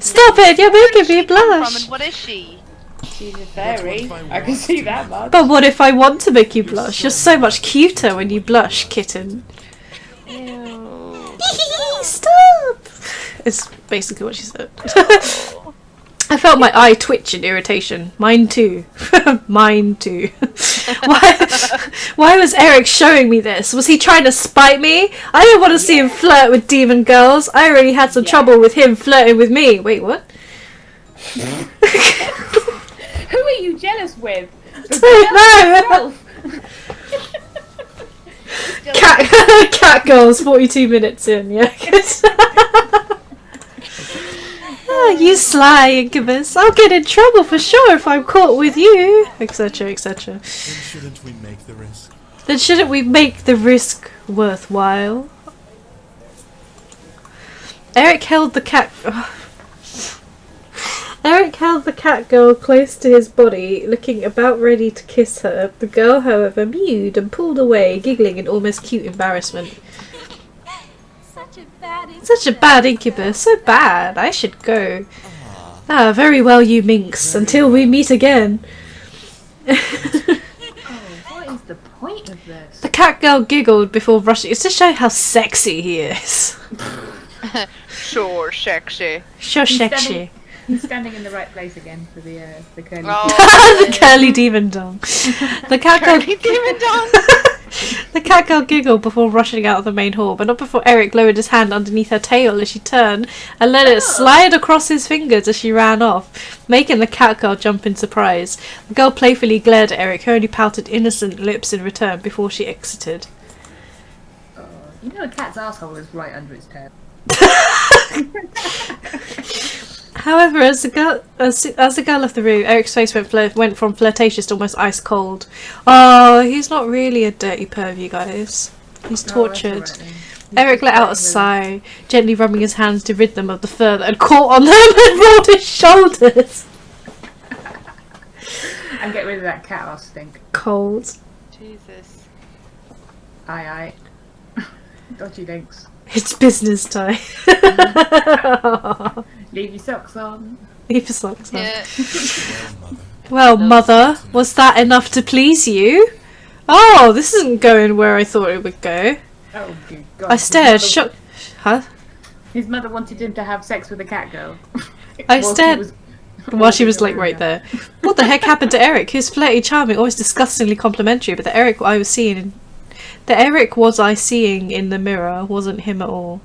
Stop it, you're making me From and blush! what is she? She's a What fairy. if I I can want see to? that much. But what if I want to make you blush? You're so much cuter when you blush, kitten. Ew. Stop! It's basically what she said. I felt my eye twitch in irritation. Mine too. Mine too. Why was Erik showing me this? Was he trying to spite me? I don't want to see him flirt with demon girls. I already had some trouble with him flirting with me. Wait, what? Who are you jealous with? No! Cat girls, 42 minutes in, yeah. Oh, you sly incubus. I'll get in trouble for sure if I'm caught with you, etc, etc. Then shouldn't we make the risk? Then shouldn't we make the risk worthwhile? Erik held the cat... Erik held the cat girl close to his body, looking about ready to kiss her. The girl, however, mewed and pulled away, giggling in almost cute embarrassment. Such a bad incubus, so bad. I should go. Ah, very well, you minx. Until we meet again. Oh, what is the point of this? The cat girl giggled before rushing. It's to show how sexy he is. Sure, sexy. So He's sexy. He's standing in the right place again for the curly. Oh, The curly demon dong. The cat girl. curly demon dong. The cat girl giggled before rushing out of the main hall, but not before Erik lowered his hand underneath her tail as she turned and let it slide across his fingers as she ran off, making the cat girl jump in surprise. The girl playfully glared at Erik, who only pouted innocent lips in return before she exited. You know a cat's asshole is right under its tail. However, as the girl left the room, Eric's face went from flirtatious to almost ice cold. Oh, he's not really a dirty perv, you guys. He's tortured. That's all right, then. Eric let out a sigh, gently rubbing his hands to rid them of the fur that had caught on them and rolled his shoulders. And get rid of that cat ass stink. Cold. Jesus. Aye. Dodgy dinks. It's business time. Leave your socks on. Leave your socks on. Yeah. Well, mother, was that enough to please you? Oh, this isn't going where I thought it would go. Oh, good God. I stared, shocked. Huh? His mother wanted him to have sex with a cat girl. I stared while she was like right there. What the heck happened to Erik? Who's flirty, charming, always disgustingly complimentary, but the Erik I was seeing in the mirror wasn't him at all.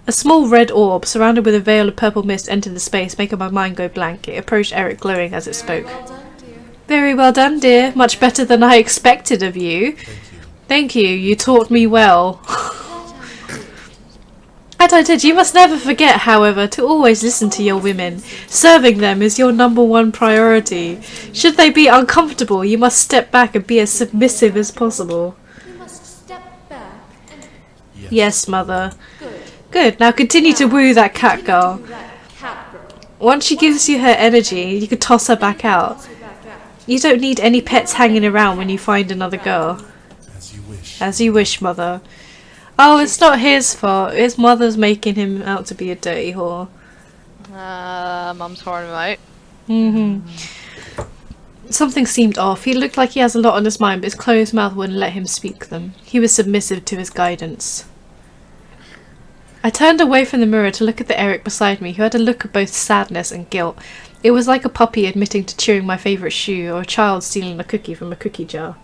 A small red orb, surrounded with a veil of purple mist, entered the space, making my mind go blank. It approached Erik, glowing as it spoke. Very well done, dear. Much better than I expected of you. Thank you. You taught me well. That I did. You must never forget, however, to always listen to your women. Serving them is your #1 priority. Should they be uncomfortable, you must step back and be as submissive as possible. You must step back and Yes, mother. Good. Now continue to woo that cat girl. that cat girl. Once she gives you her energy, you can toss her back out. You don't need any pets hanging around when you find another girl. As you wish. As you wish, mother. Oh, it's not his fault. His mother's making him out to be a dirty whore. Mum's horning him out. Something seemed off. He looked like he has a lot on his mind, but his closed mouth wouldn't let him speak them. He was submissive to his guidance. I turned away from the mirror to look at the Erik beside me, who had a look of both sadness and guilt. It was like a puppy admitting to chewing my favourite shoe, or a child stealing a cookie from a cookie jar.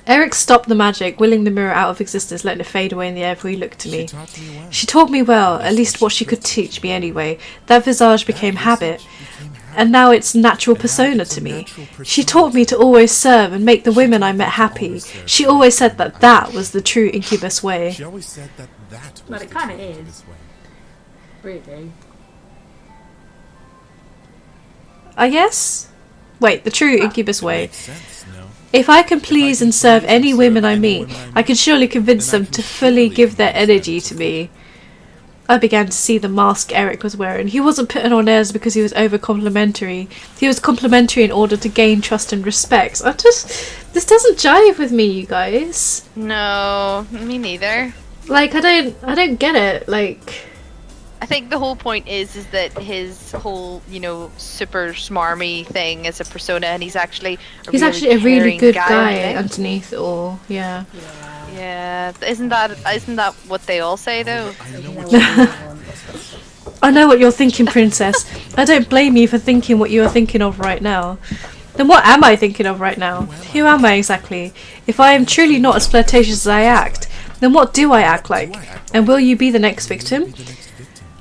Erik stopped the magic, willing the mirror out of existence, letting it fade away in the air before he looked at me. She taught me well, at least what she could teach me anyway. That visage became habit, and now it's natural persona to me. She taught me to always serve and make the women I met happy. She always said that that was the true incubus way. She always said that that Well, was it the kinda true is. incubus way. Really? I guess? Wait, the true incubus way. Makes sense, no? If I can please and serve any women I meet, I can surely convince them to fully give their energy to me. I began to see the mask Erik was wearing. He wasn't putting on airs because he was over complimentary. He was complimentary in order to gain trust and respect. This doesn't jive with me, you guys. No, me neither. Like, I don't get it. Like, I think the whole point is that his whole, super smarmy thing is a persona, and he's actually he's actually a really good caring guy underneath it all. Yeah. Yeah, isn't that what they all say though? I know what you want. I know what you're thinking, princess. I don't blame you for thinking what you are thinking of right now. Then what am I thinking of right now? Who am I exactly? If I am truly not as flirtatious as I act, then what do I act like? And will you be the next victim?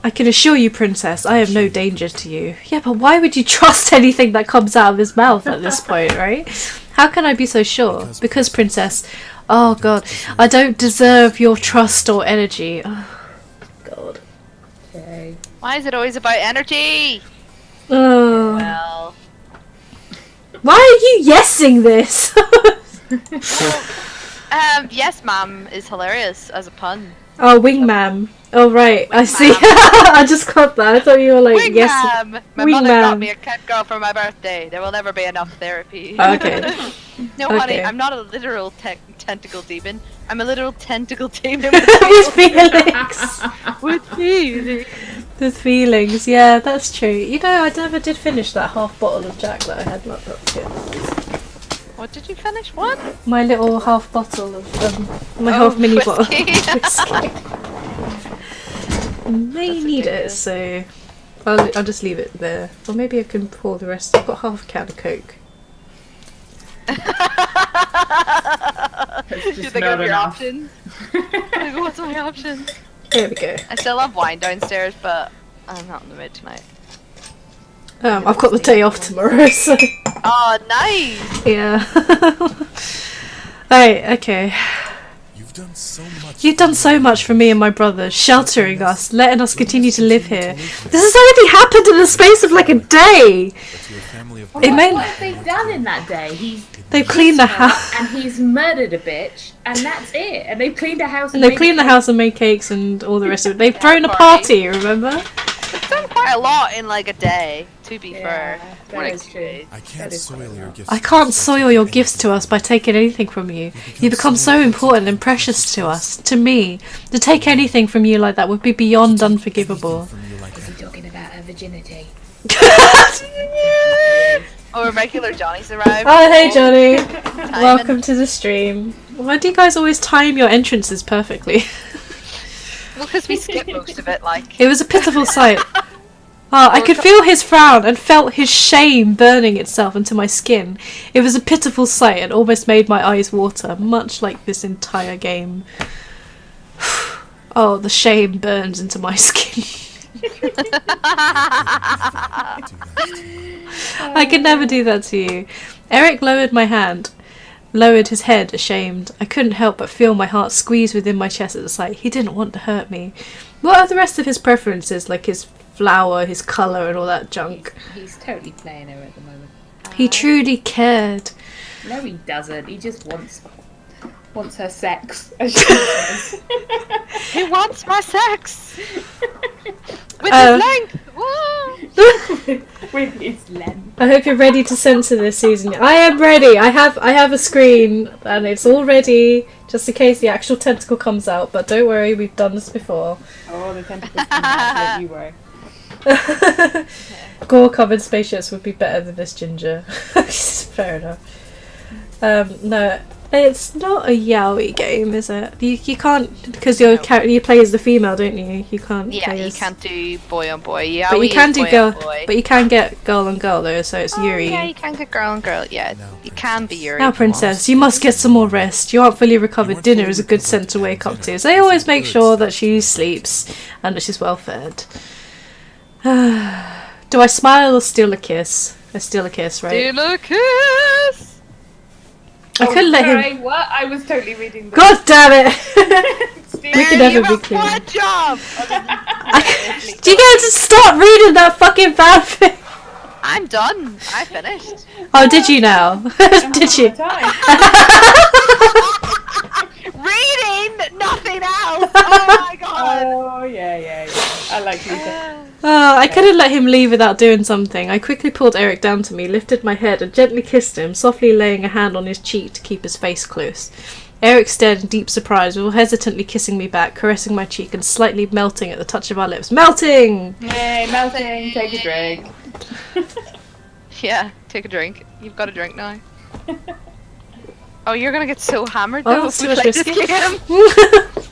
I can assure you, princess, I am no danger to you. Yeah, but why would you trust anything that comes out of his mouth at this point, right? How can I be so sure? Because, princess, oh god, I don't deserve your trust or energy. Oh, god. Okay. Why is it always about energy? Oh. Well, Why are you yesing this? yes, ma'am is hilarious as a pun. Oh, wingman. Oh, right. I see. I just caught that. I thought you were like, Wing yes. ma'am! My mother got Wingman. me a cat girl for my birthday. There will never be enough therapy. Okay. No, honey, Okay. I'm not a literal tentacle demon. I'm a literal tentacle demon With feelings. with feelings. With feelings. Yeah, that's true. You know, I never did finish that half bottle of Jack that I had locked up to. What did you finish? What? My little half bottle of my Oh, half mini bottle. whiskey. Whiskey. May That's a need good it, idea. so I'll just leave it there. Or maybe I can pour the rest. I've got half a can of Coke. That's You just think not of your enough. options? Like, what's my options? There we go. I still have wine downstairs, but I'm not in the mood tonight. I've got the day off tomorrow, so Oh, nice! yeah. Right, okay. You've done so much. You've done so much for me and my brothers, sheltering us, letting us continue to live here. This has already happened in the space of like a day. But you're a family of It may- What have they done in that day? They've cleaned the house. And he's murdered a bitch, and that's it. And they've cleaned the house. And they've cleaned the house and made cakes and all the rest of it. They've thrown a party, remember? It's done quite a lot in like a day, to be fair. that More like is 2 true. days. I can't That is soil quite a your lot. gifts. I can't soil your gifts to us by taking anything from you. You become so important and precious to us, to me. To take anything from you like that would be beyond unforgivable. From you like Is he that. talking about her virginity? Oh, regular Johnny's arrived. Oh, hey Johnny. Timing. Welcome to the stream. Why do you guys always time your entrances perfectly? Well, because we skip most of it, like. It was a pitiful sight. I could feel his frown and felt his shame burning itself into my skin. It was a pitiful sight and almost made my eyes water, much like this entire game. Oh, the shame burns into my skin. I could never do that to you. Erik lowered my hand, lowered his head, ashamed. I couldn't help but feel my heart squeeze within my chest at the sight. He didn't want to hurt me. What are the rest of his preferences, like his flower, his colour and all that junk? He's totally playing her at the moment. He truly cared. No, he doesn't. He just wants her sex, as she says. He wants my sex! With Oh. his length! Woo! With his length. I hope you're ready to censor this season. I am ready. I have a screen and it's all ready just in case the actual tentacle comes out, but don't worry, we've done this before. Oh, the tentacles come out. Don't you worry. Gore covered spaceships would be better than this ginger. Fair enough. No, It's not a yaoi game, is it? You can't, because your character, you play as the female, don't you? You can't. Yeah, play you as... can't do boy on boy. Yeah, But you can do boy girl. on boy. But you can get girl on girl though, so it's Yuri. Yeah, you can get girl on girl. Yeah, you can be Yuri. Now, if you want. princess, you must get some more rest. You aren't fully recovered. Dinner is a good scent to wake up to. So they always make sure that she sleeps and that she's well fed. Do I smile or steal a kiss? I steal a kiss, right? Steal a kiss. I couldn't let sorry, him. What? I was totally reading. The God damn it! Steve, We can Man, never you be have clean. one job. Do you guys just stop reading that fucking fanfic? I'm done. I finished. Oh, did you now? Did you? Time. Reading, nothing else. Oh my god. Oh yeah. I like Lisa. Oh, I couldn't let him leave without doing something. I quickly pulled Erik down to me, lifted my head, and gently kissed him, softly laying a hand on his cheek to keep his face close. Erik stared in deep surprise, before hesitantly kissing me back, caressing my cheek, and slightly melting at the touch of our lips. Melting! Yay, melting. Take a drink. Yeah, take a drink. You've got a drink now. Oh, you're gonna get so hammered though that's if too we much play this whiskey. game.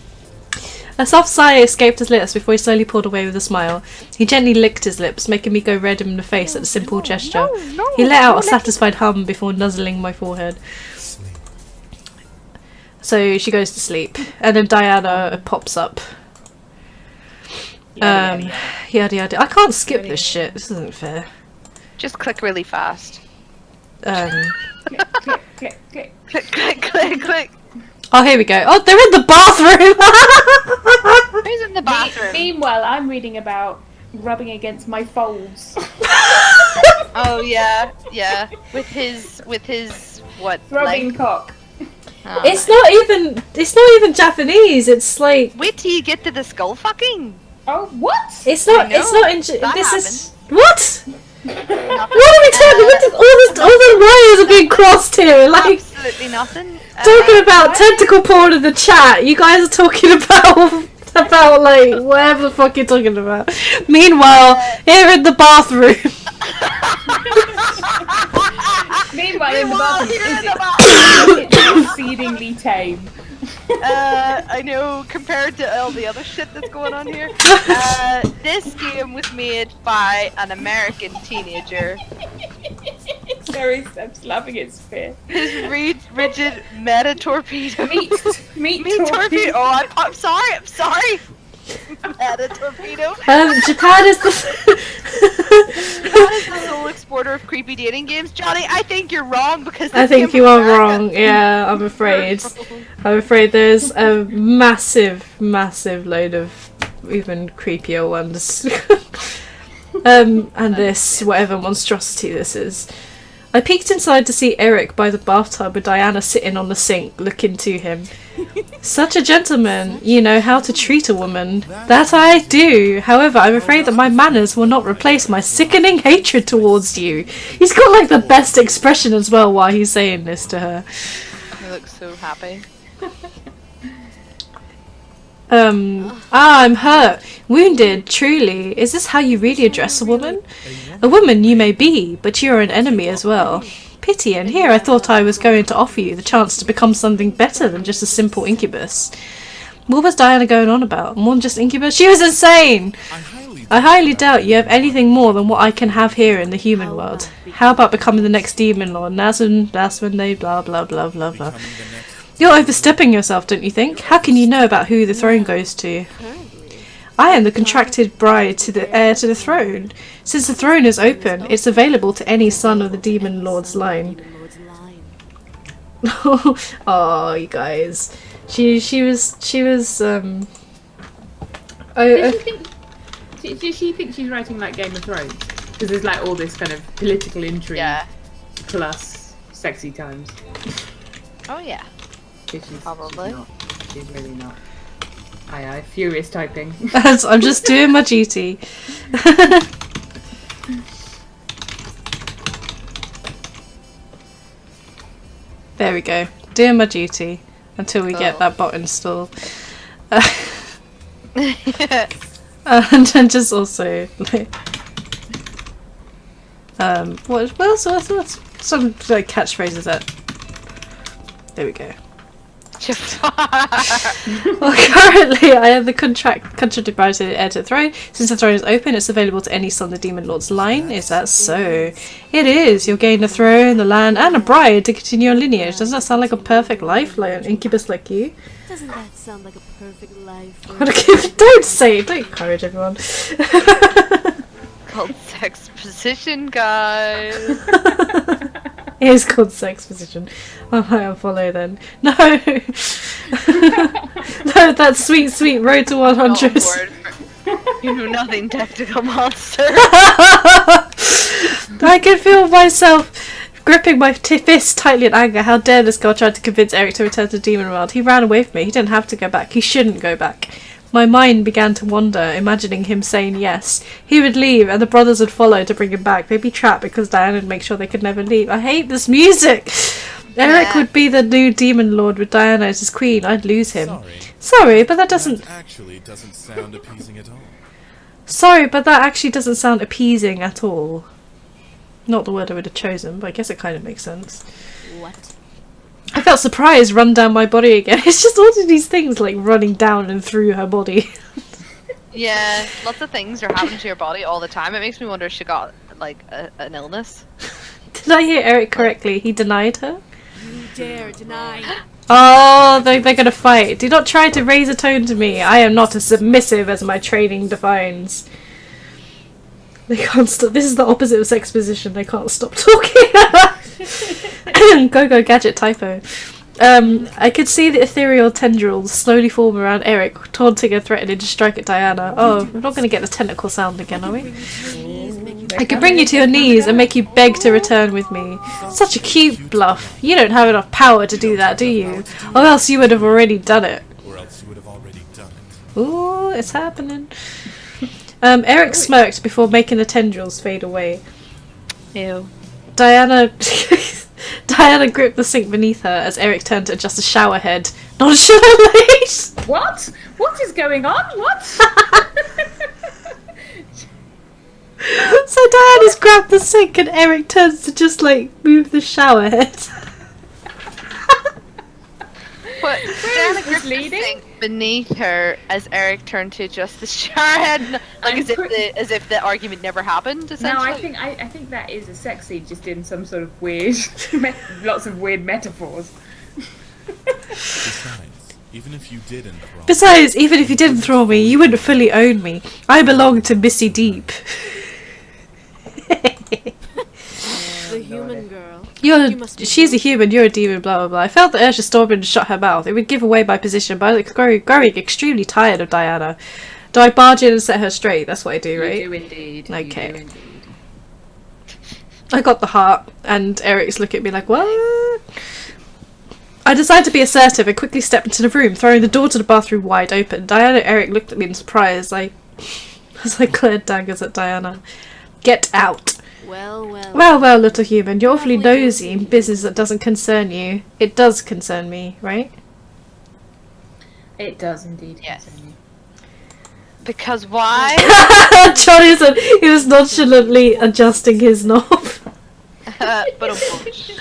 A soft sigh escaped his lips before he slowly pulled away with a smile. He gently licked his lips, making me go red in the face at the simple gesture. He let out a satisfied hum before nuzzling my forehead. Sleep. So she goes to sleep, and then Diana pops up. Yada yada. I can't skip this shit. This isn't fair. Just click really fast. Click, click, click, click. Click, click, click, click. Oh, here we go. Oh, they're in the bathroom. Who's in the bathroom? Meanwhile, I'm reading about rubbing against my folds. Oh yeah, yeah. With his what? Throbbing Leg? cock. Oh, It's nice. not even Japanese. It's like Wait till you get to the skull fucking. Oh, what? it's not. I know, It's not in. that This is what? What are we talking? Uh, All the wires are being crossed here. Like Absolutely nothing. talking about tentacle porn in the chat. You guys are talking about like whatever the fuck you're talking about. Meanwhile, here in the bathroom. Meanwhile, in the bathroom, here in the it's exceedingly tame. I know compared to all the other shit that's going on here. This game was made by an American teenager. Sorry, I'm slapping its fear. His rigid meta torpedo. Meat torpedo. Oh, I'm sorry. I'm sorry. Meta torpedo. Japan is the. That is the sole exporter of creepy dating games. Johnny, I think you're wrong because I this think game you was are American. wrong. Yeah, I'm afraid. I'm afraid there's a massive load of even creepier ones. And this, whatever monstrosity this is. I peeked inside to see Erik by the bathtub with Diana sitting on the sink, looking to him. Such a gentleman, you know how to treat a woman. That I do. However, I'm afraid that my manners will not replace my sickening hatred towards you. He's got like the best expression as well while he's saying this to her. He looks so happy. I'm hurt, wounded, truly. Is this how you really address a woman? A woman you may be, but you are an enemy as well. Pity, and here I thought I was going to offer you the chance to become something better than just a simple incubus. What was Diana going on about? More than just incubus? She was insane! I highly doubt you have anything more than what I can have here in the human world. How about becoming the next demon lord? And that's when they blah blah blah blah blah. You're overstepping yourself, don't you think? How can you know about who the throne goes to? I am the contracted bride to the heir to the throne. Since the throne is open, it's available to any son of the demon lord's line. Oh, you guys. She was Does she think she's writing like Game of Thrones? Because there's like all this kind of political intrigue plus sexy times. Oh yeah. She's Probably. She's really not. Aye, furious typing. I'm just doing my duty. There we go. Doing my duty until we get that bot installed. And then just also like, what else? What's some like catchphrases that There we go. Well, currently I am the contracted by the heir to the throne. Since the throne is open, it's available to any son of the Demon Lord's line. Is that so? It is. You'll gain the throne, the land, and a bride to continue your lineage. Doesn't that sound like a perfect life, like an incubus like you? Doesn't that sound like a perfect life? Don't say it. Don't encourage everyone. Called sex position, guys. It is called sex position. Oh, I unfollow then. No! No, that's sweet, sweet road to 100. You know nothing, tactical monster. I can feel myself gripping my fist tightly in anger. How dare this girl try to convince Erik to return to the demon world? He ran away from me. He didn't have to go back. He shouldn't go back. My mind began to wander, imagining him saying yes. He would leave, and the brothers would follow to bring him back. They'd be trapped because Diana would make sure they could never leave. I hate this music! Erik would be the new demon lord with Diana as his queen. I'd lose him. Sorry, but that doesn't... That actually doesn't sound appeasing at all. Sorry, but that actually doesn't sound appeasing at all. Not the word I would have chosen, but I guess it kind of makes sense. What? I felt surprise run down my body again. It's just all of these things like running down and through her body. Yeah, lots of things are happening to your body all the time. It makes me wonder if she got like an illness. Did I hear Erik correctly? He denied her? You dare deny? Oh, they're gonna fight. Do not try to raise a tone to me. I am not as submissive as my training defines. They can't stop. This is the opposite of sex position. They can't stop talking. Go gadget typo. I could see the ethereal tendrils slowly form around Erik, taunting and threatening to strike at Diana. Oh, we're not going to get the tentacle sound again, are we? I could bring you to your knees and make you beg to return with me. Such a cute bluff. You don't have enough power to do that, do you? Or else you would have already done it. Ooh, it's happening. Erik smirked before making the tendrils fade away. Ew. Diana gripped the sink beneath her as Erik turned to adjust the shower head. Nonchalantly! What? What is going on? What? So Diana's grabbed the sink and Erik turns to just like move the shower head. But Diana gripped the leading? sink beneath her as Erik turned to adjust the shower head, like as if the argument never happened. Essentially. No, I think that is a sex scene, just in some sort of weird, lots of weird metaphors. Besides, even if you did enthrall me, you wouldn't fully own me. I belong to Missy Deep. The human girl. She's a human, you're a demon, blah blah blah. I felt the urge to storm in and shut her mouth. It would give away my position, but I was growing extremely tired of Diana. Do I barge in and set her straight? That's what I do, right? You do indeed. Okay. You do indeed. I got the heart, and Eric's looking at me like, what? I decided to be assertive and quickly stepped into the room, throwing the door to the bathroom wide open. Diana and Erik looked at me in surprise, as I glared daggers at Diana. Get out. Well, little human, you're awfully nosy in business that doesn't concern you. It does concern me, right? It does indeed. Yes. Concern you. Because why? Johnny said he was nonchalantly adjusting his knob. But a bunch.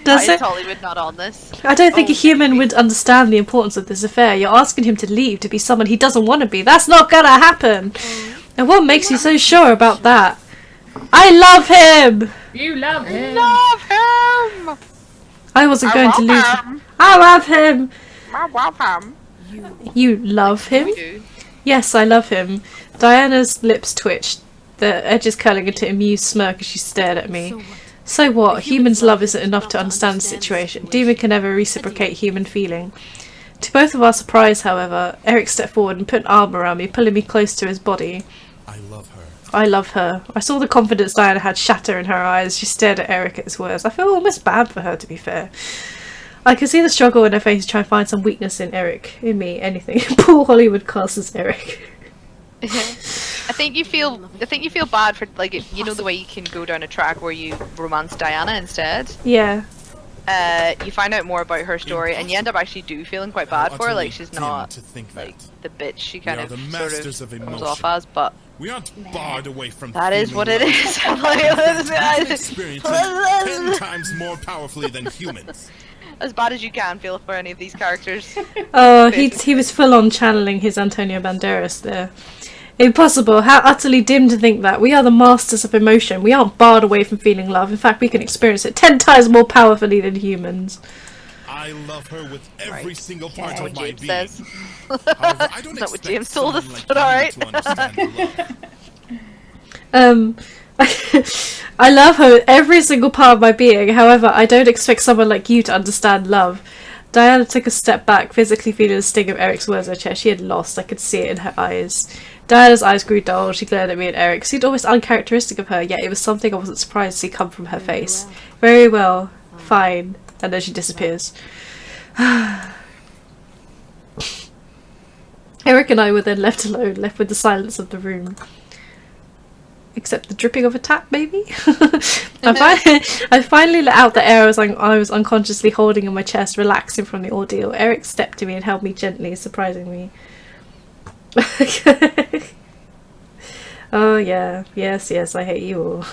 Does it? Hollywood not on this. I don't think a human would understand the importance of this affair. You're asking him to leave to be someone he doesn't want to be. That's not gonna happen. And what makes you so sure about that? I love him! You love him! Love him! I wasn't going to lose him. I love him! You love him? We do. Yes, I love him. Diana's lips twitched, the edges curling into an amused smirk as she stared at me. So what? Human's love isn't enough to understand the situation. Demon can never reciprocate human feeling. To both of our surprise, however, Erik stepped forward and put an arm around me, pulling me close to his body. I love her. I love her. I saw the confidence Diana had shatter in her eyes. She stared at Erik at his words. I feel almost bad for her, to be fair. I could see the struggle in her face to try and find some weakness in Erik. In me, anything. Poor Hollywood casts Erik. I think you feel bad for, like, you know the way you can go down a track where you romance Diana instead? Yeah. You find out more about her story and you end up actually feeling quite bad for her, like she's not like the bitch she kind of sort of comes off as, but we aren't barred away from that is what it is. experiences 10 times more powerfully than humans. as bad as you can feel for any of these characters. Oh, he was full on channeling his Antonio Banderas there. Impossible. How utterly dim to think that. We are the masters of emotion. We aren't barred away from feeling love. In fact, we can experience it 10 times more powerfully than humans. I love her with every single part That's of what my James being. says. However, I don't Is that what expect James told someone us? like But you alright. to understand love. I love her with every single part of my being. However, I don't expect someone like you to understand love. Diana took a step back, physically feeling the sting of Eric's words in her chest. She had lost. I could see it in her eyes. Diana's eyes grew dull. She glared at me and Erik. It seemed almost uncharacteristic of her, yet it was something I wasn't surprised to see come from her face. Very well. Fine. And then she disappears. Erik and I were then left alone, left with the silence of the room. Except the dripping of a tap, maybe? I finally let out the air I was unconsciously holding in my chest, relaxing from the ordeal. Erik stepped to me and held me gently, surprising me. Oh yeah, yes, I hate you all.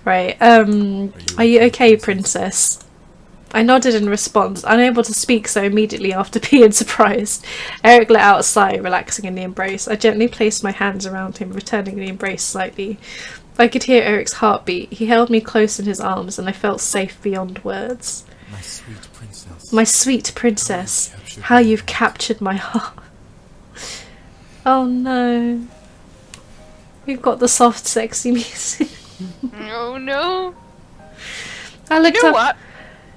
Right, are you okay, princess? I nodded in response, unable to speak so immediately after being surprised. Erik let out a sigh, relaxing in the embrace. I gently placed my hands around him, returning the embrace slightly. I could hear Eric's heartbeat. He held me close in his arms, and I felt safe beyond words. My sweet princess. My sweet princess, how you've captured my heart. Oh no. We've got the soft, sexy music. Oh no. I looked You know up. what?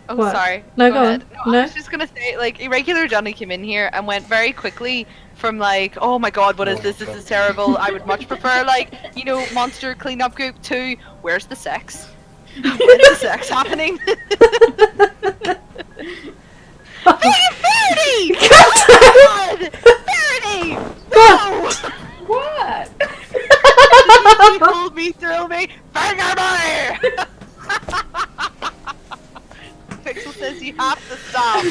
Oh, What? sorry. No, go ahead. on. No, I No? was just gonna say, like, Irregular Johnny came in here and went very quickly from like, oh my god, what is this? This is terrible. I would much prefer, like, you know, monster cleanup group to where's the sex? Where's the sex happening? Verity! Oh my god! Verity! No! What? He pulled me through me. Finger me! Pixel says you have to stop.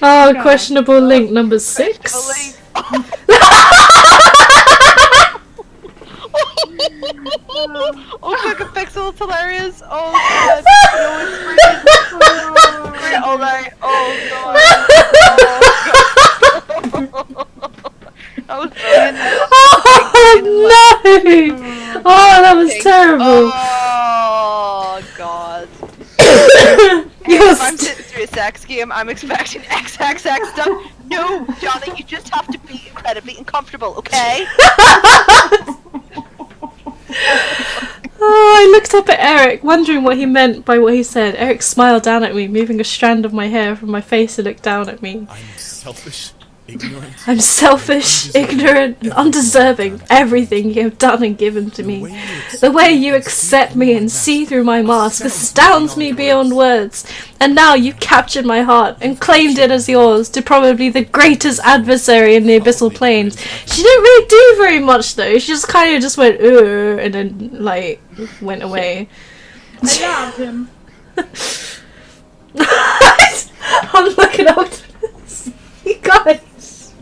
Oh, questionable link number 6. Oh, Fucking Pixel, it's hilarious. Oh god. No, it's free. All right. Oh god. That was brilliant. Oh no! Oh, that was terrible. Oh god. Yes. If I'm sitting through a sex game, I'm expecting XXX stuff. No, Johnny, you just have to be incredibly uncomfortable, okay? Oh, I looked up at Erik, wondering what he meant by what he said. Erik smiled down at me, moving a strand of my hair from my face to look down at me. I'm selfish, ignorant. I'm selfish, ignorant, and undeserving of everything you have done and given to me. The way you accept me and see through my mask astounds me beyond words. And now you've captured my heart and claimed it as yours to probably the greatest adversary in the abyssal plains. She didn't really do very much though. She just kind of just went, and then, like, went away. I love him. I'm looking up to this. You guys.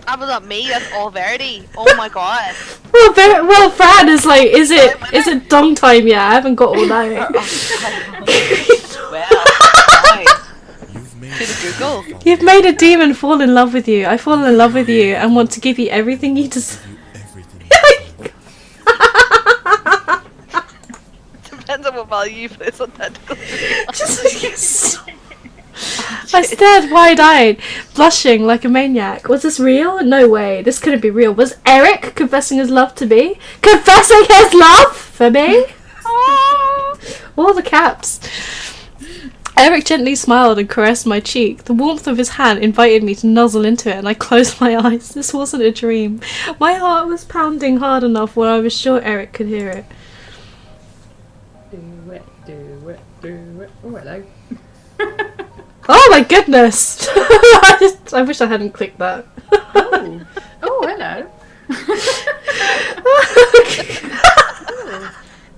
That was not me, that's all Verity. Oh my god. Well, Fran is like, is it dong time yet? I haven't got all night. Well, right. You've made To the Google. You've made a demon fall in love with you. I fall in love with you and want to give you everything you deserve. everything. Depends on what value you place on tentacles. I stared wide-eyed, blushing like a maniac. Was this real? No way. This couldn't be real. Was Erik confessing his love to me? Confessing his love for me? All the caps. Erik gently smiled and caressed my cheek. The warmth of his hand invited me to nuzzle into it, and I closed my eyes. This wasn't a dream. My heart was pounding hard enough where I was sure Erik could hear it. Do it, do it, do it. Oh, hello. Oh my goodness! I wish I hadn't clicked that. Oh, oh, hello.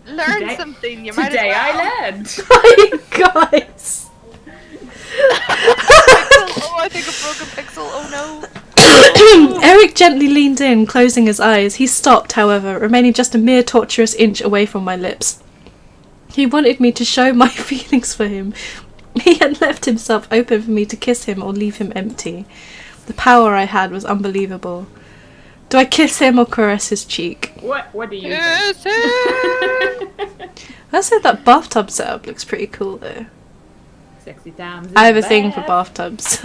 Learn Today- something, you might Today as well. I learned. Guys! Pixel. Oh, I think a broken pixel. Oh no. Erik gently leaned in, closing his eyes. He stopped, however, remaining just a mere torturous inch away from my lips. He wanted me to show my feelings for him. He had left himself open for me to kiss him or leave him empty. The power I had was unbelievable. Do I kiss him or caress his cheek? What do you Yes, I said that bathtub setup looks pretty cool though. Sexy times. I have a thing for bathtubs.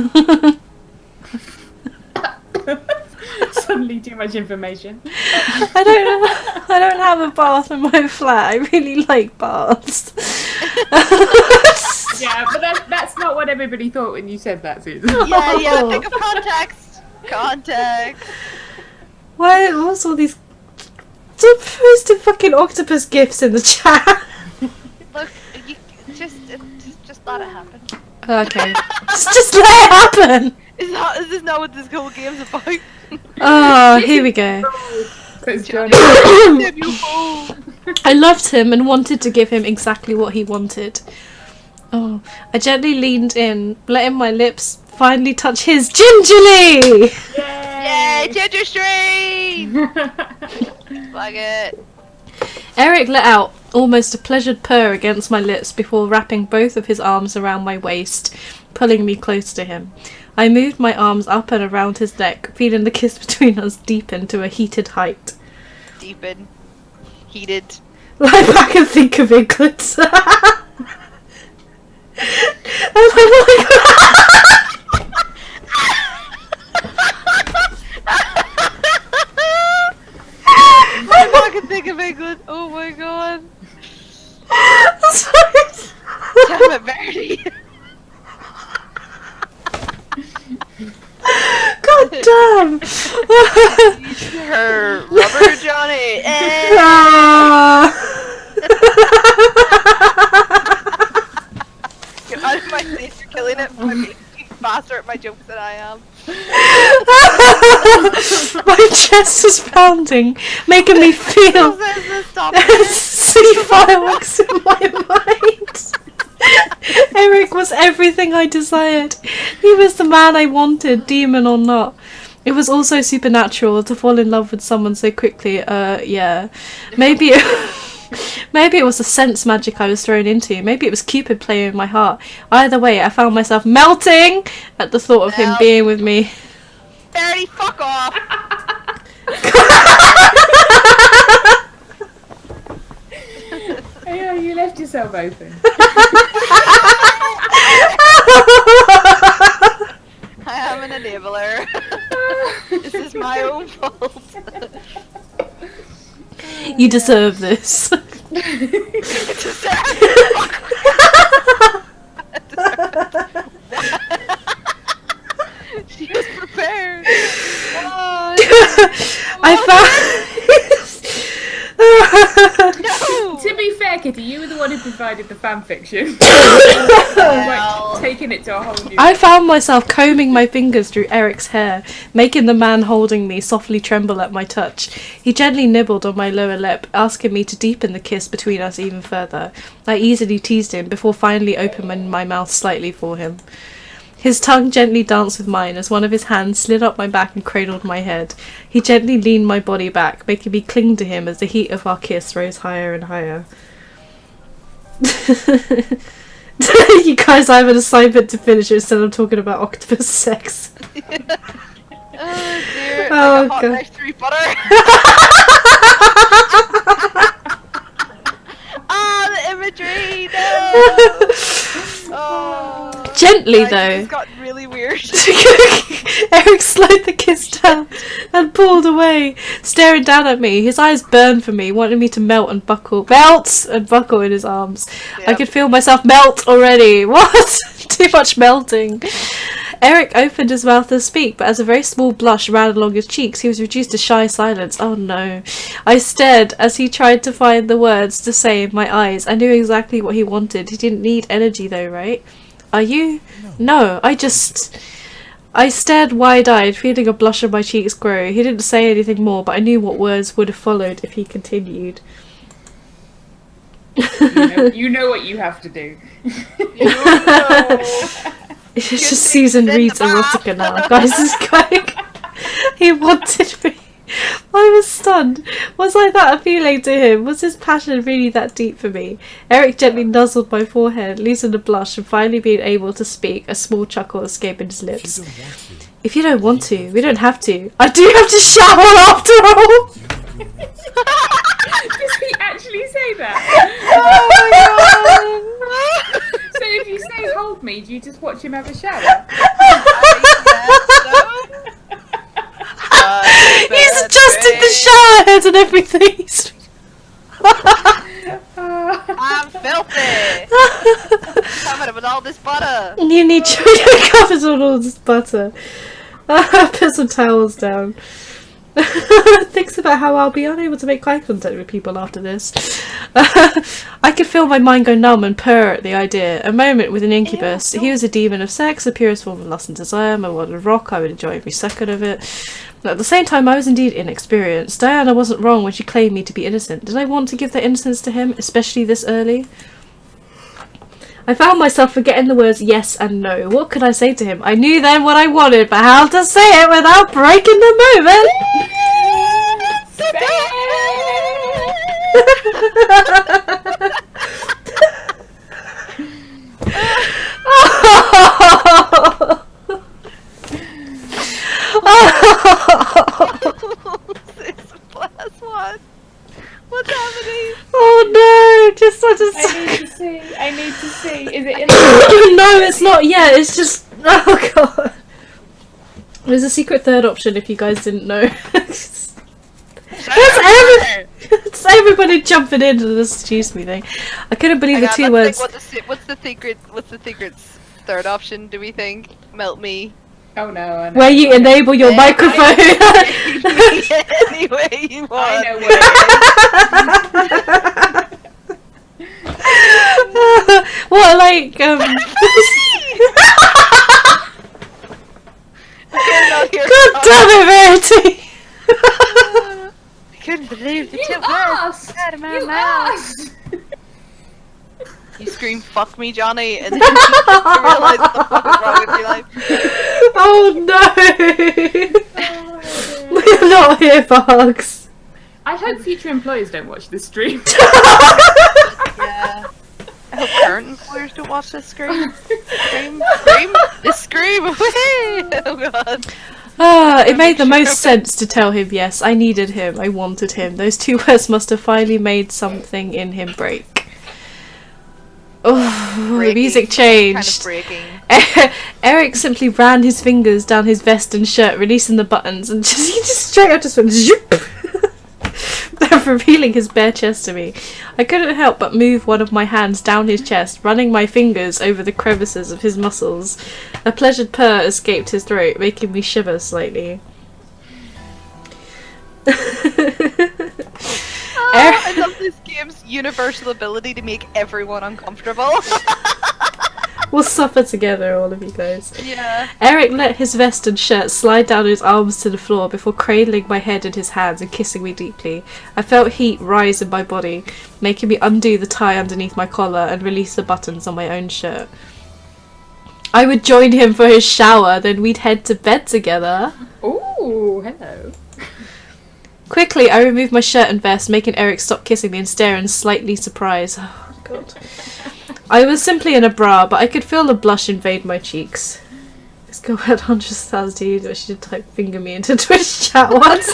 Suddenly too much information. I don't have a bath in my flat. I really like baths. Yeah, but that's not what everybody thought when you said that, Susan. yeah, think of context. Context. Why what's all these post fucking octopus gifs in the chat? Look, you just let it happen. Okay. just let it happen. Is this not what this whole game's about? Oh, here we go. It's Johnny. I loved him and wanted to give him exactly what he wanted. Oh, I gently leaned in, letting my lips finally touch his gingerly! Yay, ginger stream! Fuck it. Erik let out almost a pleasured purr against my lips before wrapping both of his arms around my waist, pulling me close to him. I moved my arms up and around his neck, feeling the kiss between us deepen to a heated height. Deepen. Heated. Like I can think of England. I can think of England. Oh my god. Sorry. Damn it, Verity. God damn. Her rubber Johnny. Get out of my face, you're killing it by being faster at my jokes than I am. My chest is pounding, making me feel Stop see fireworks in my mind. Erik was everything I desired. He was the man I wanted, demon or not. It was also supernatural to fall in love with someone so quickly. Yeah. Maybe it was the sense magic I was thrown into. Maybe it was Cupid playing with my heart. Either way, I found myself melting at the thought of him being with me. Verity, fuck off! Yeah, you left yourself open. I am an enabler. This is my own fault. You deserve this. She was prepared. Oh, I found. no! To be fair, Kitty, you were the one who provided the fan fiction. Well, Like, taking it to a whole new... I found myself combing my fingers through Eric's hair, making the man holding me softly tremble at my touch. He gently nibbled on my lower lip, asking me to deepen the kiss between us even further. I easily teased him before finally opening my mouth slightly for him. His tongue gently danced with mine as one of his hands slid up my back and cradled my head. He gently leaned my body back, making me cling to him as the heat of our kiss rose higher and higher. You guys, I have an assignment to finish instead of talking about octopus sex. oh dear. Oh, like a hot God. knife through butter. Ah, the imagery! No! Oh. Gently, Guys, though. This got really weird. Erik slowed the kiss down and pulled away, staring down at me. His eyes burned for me, wanting me to melt and buckle in his arms. I Yep. could feel myself melt already. What? Too much melting. Erik opened his mouth to speak, but as a very small blush ran along his cheeks, he was reduced to shy silence. Oh no. I stared as he tried to find the words to say in my eyes. I knew exactly what he wanted. He didn't need energy though, right? Are you? No, I stared wide-eyed, feeling a blush on my cheeks grow. He didn't say anything more, but I knew what words would have followed if he continued. You know what you have to do. It's just Susan reads erotica now, guys. It's going. He wanted me. I was stunned. Was I that appealing to him? Was his passion really that deep for me? Erik gently nuzzled my forehead, loosened a blush, and finally being able to speak, a small chuckle escaping his lips. If you don't want to, we don't have to. I do have to shower after all! Does he actually say that? Oh my god! So if you say hold me, do you just watch him have a shower? He's adjusted the shower head and everything. I'm filthy! Covered with all this butter! You need to cover all this butter. Put some towels down. Thinks about how I'll be unable to make eye contact with people after this. I could feel my mind go numb and purr at the idea. A moment with an incubus. He was a demon of sex, the purest form of lust and desire. My world would rock. I would enjoy every second of it. But at the same time, I was indeed inexperienced. Diana wasn't wrong when she claimed me to be innocent. Did I want to give that innocence to him, especially this early? I found myself forgetting the words yes and no. What could I say to him? I knew then what I wanted, but how to say it without breaking the moment? It's plus one. What's happening? Oh no! Just I need to see. Is it in No, it's not yet. It's just oh god. There's a secret third option if you guys didn't know. It's everybody jumping into this Seduce me thing. I couldn't believe the two words. What's the secret's third option? Do we think? Melt me. Oh no, I know. Where you enable your microphone. Any way you want. I know what it is. What, like, God damn it, Verity! I couldn't believe the You two words asked! out of my You mouth. asked! You scream, "Fuck me, Johnny," and then you realise what the fuck is wrong with your life. Oh no! We're not here for hugs. I hope future employers don't watch this stream. Yeah. I hope current employers don't watch this scream. Scream! This scream! Oh god. It made the most sense to tell him yes. I needed him. I wanted him. Those two words must have finally made something in him break. Oh, the music changed. Kind of breaking. Erik simply ran his fingers down his vest and shirt, releasing the buttons, and he just straight up just went zoop, revealing his bare chest to me. I couldn't help but move one of my hands down his chest, running my fingers over the crevices of his muscles. A pleasured purr escaped his throat, making me shiver slightly. I love this game's universal ability to make everyone uncomfortable. We'll suffer together, all of you guys. Yeah. Erik let his vest and shirt slide down his arms to the floor before cradling my head in his hands and kissing me deeply. I felt heat rise in my body, making me undo the tie underneath my collar and release the buttons on my own shirt. I would join him for his shower, then we'd head to bed together. Ooh, hello. Quickly, I removed my shirt and vest, making Erik stop kissing me and stare in slightly surprise. Oh, God. I was simply in a bra, but I could feel the blush invade my cheeks. This girl had hundreds of dude, but she did type finger me into Twitch chat once.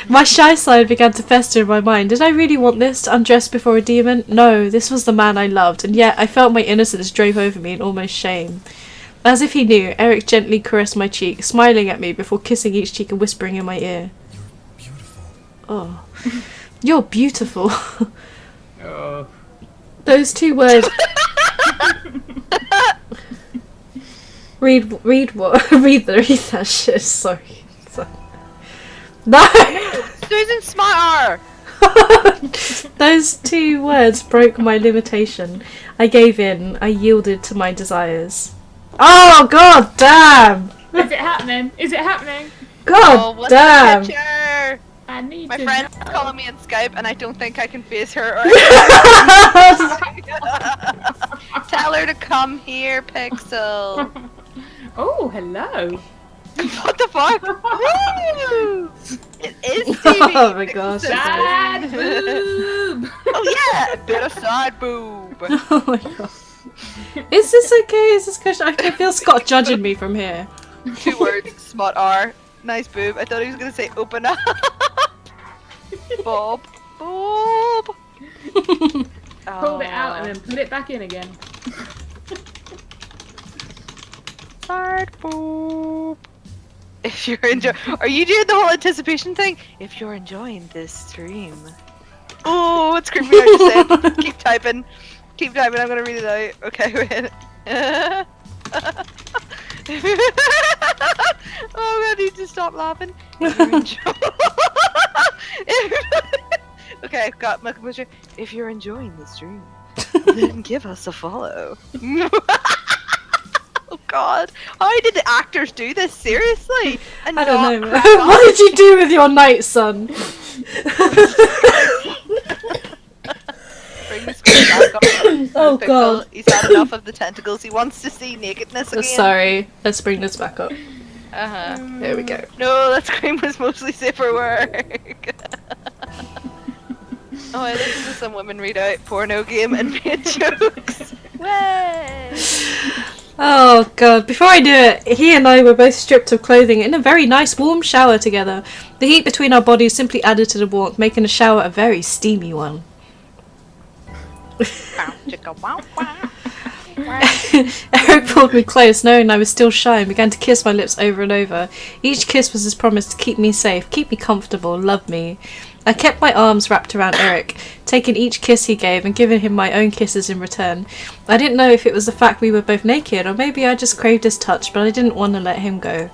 My shy side began to fester in my mind. Did I really want this, to undress before a demon? No, this was the man I loved, and yet I felt my innocence drove over me in almost shame. As if he knew, Erik gently caressed my cheek, smiling at me before kissing each cheek and whispering in my ear. You're beautiful. Oh. You're beautiful. Oh. Those two words... read what? read that shit, sorry. No! Susan Smarter! Those two words broke my limitation. I gave in. I yielded to my desires. Oh, god damn! Is it happening? Is it happening? God what's damn! the picture? I need My to friend's know. calling me on Skype, and I don't think I can face her. Or Tell her to come here, Pixel. Oh, hello. What the fuck? Woo! It is Stevie. Oh my Pixel gosh. said Side so. boob. Oh yeah, a bit of side boob. Oh my god. Is this okay? Is this good? I can feel Scott judging me from here. 2 words, smut R. Nice boob. I thought he was gonna say open up. Bob. Bob. Pulled it out and then put it back in again. Side boob. If you're enjoying, are you doing the whole anticipation thing? If you're enjoying this stream. Oh, what's creeping me out to say? Keep typing. Keep typing. I'm gonna read it out. Okay, wait. Oh, I need to stop laughing. If you're okay, got my composure. If you're enjoying the stream, then give us a follow. Oh God! How did the actors do this? Seriously? And I don't know. crack What up? did you do with your night, son? Bring the screen back up. Oh Pixel, god. he's had enough of the tentacles. He wants to see nakedness again. Sorry. Let's bring this back up. There we go. No, that scream was mostly safe for work. Oh, I listened to some women read out porno game and made jokes. Way. Oh god, before I do it, he and I were both stripped of clothing in a very nice warm shower together. The heat between our bodies simply added to the warmth, making the shower a very steamy one. Erik pulled me close, knowing I was still shy, and began to kiss my lips over and over. Each kiss was his promise to keep me safe, keep me comfortable, love me. I kept my arms wrapped around Erik, taking each kiss he gave and giving him my own kisses in return. I didn't know if it was the fact we were both naked, or maybe I just craved his touch, but I didn't want to let him go.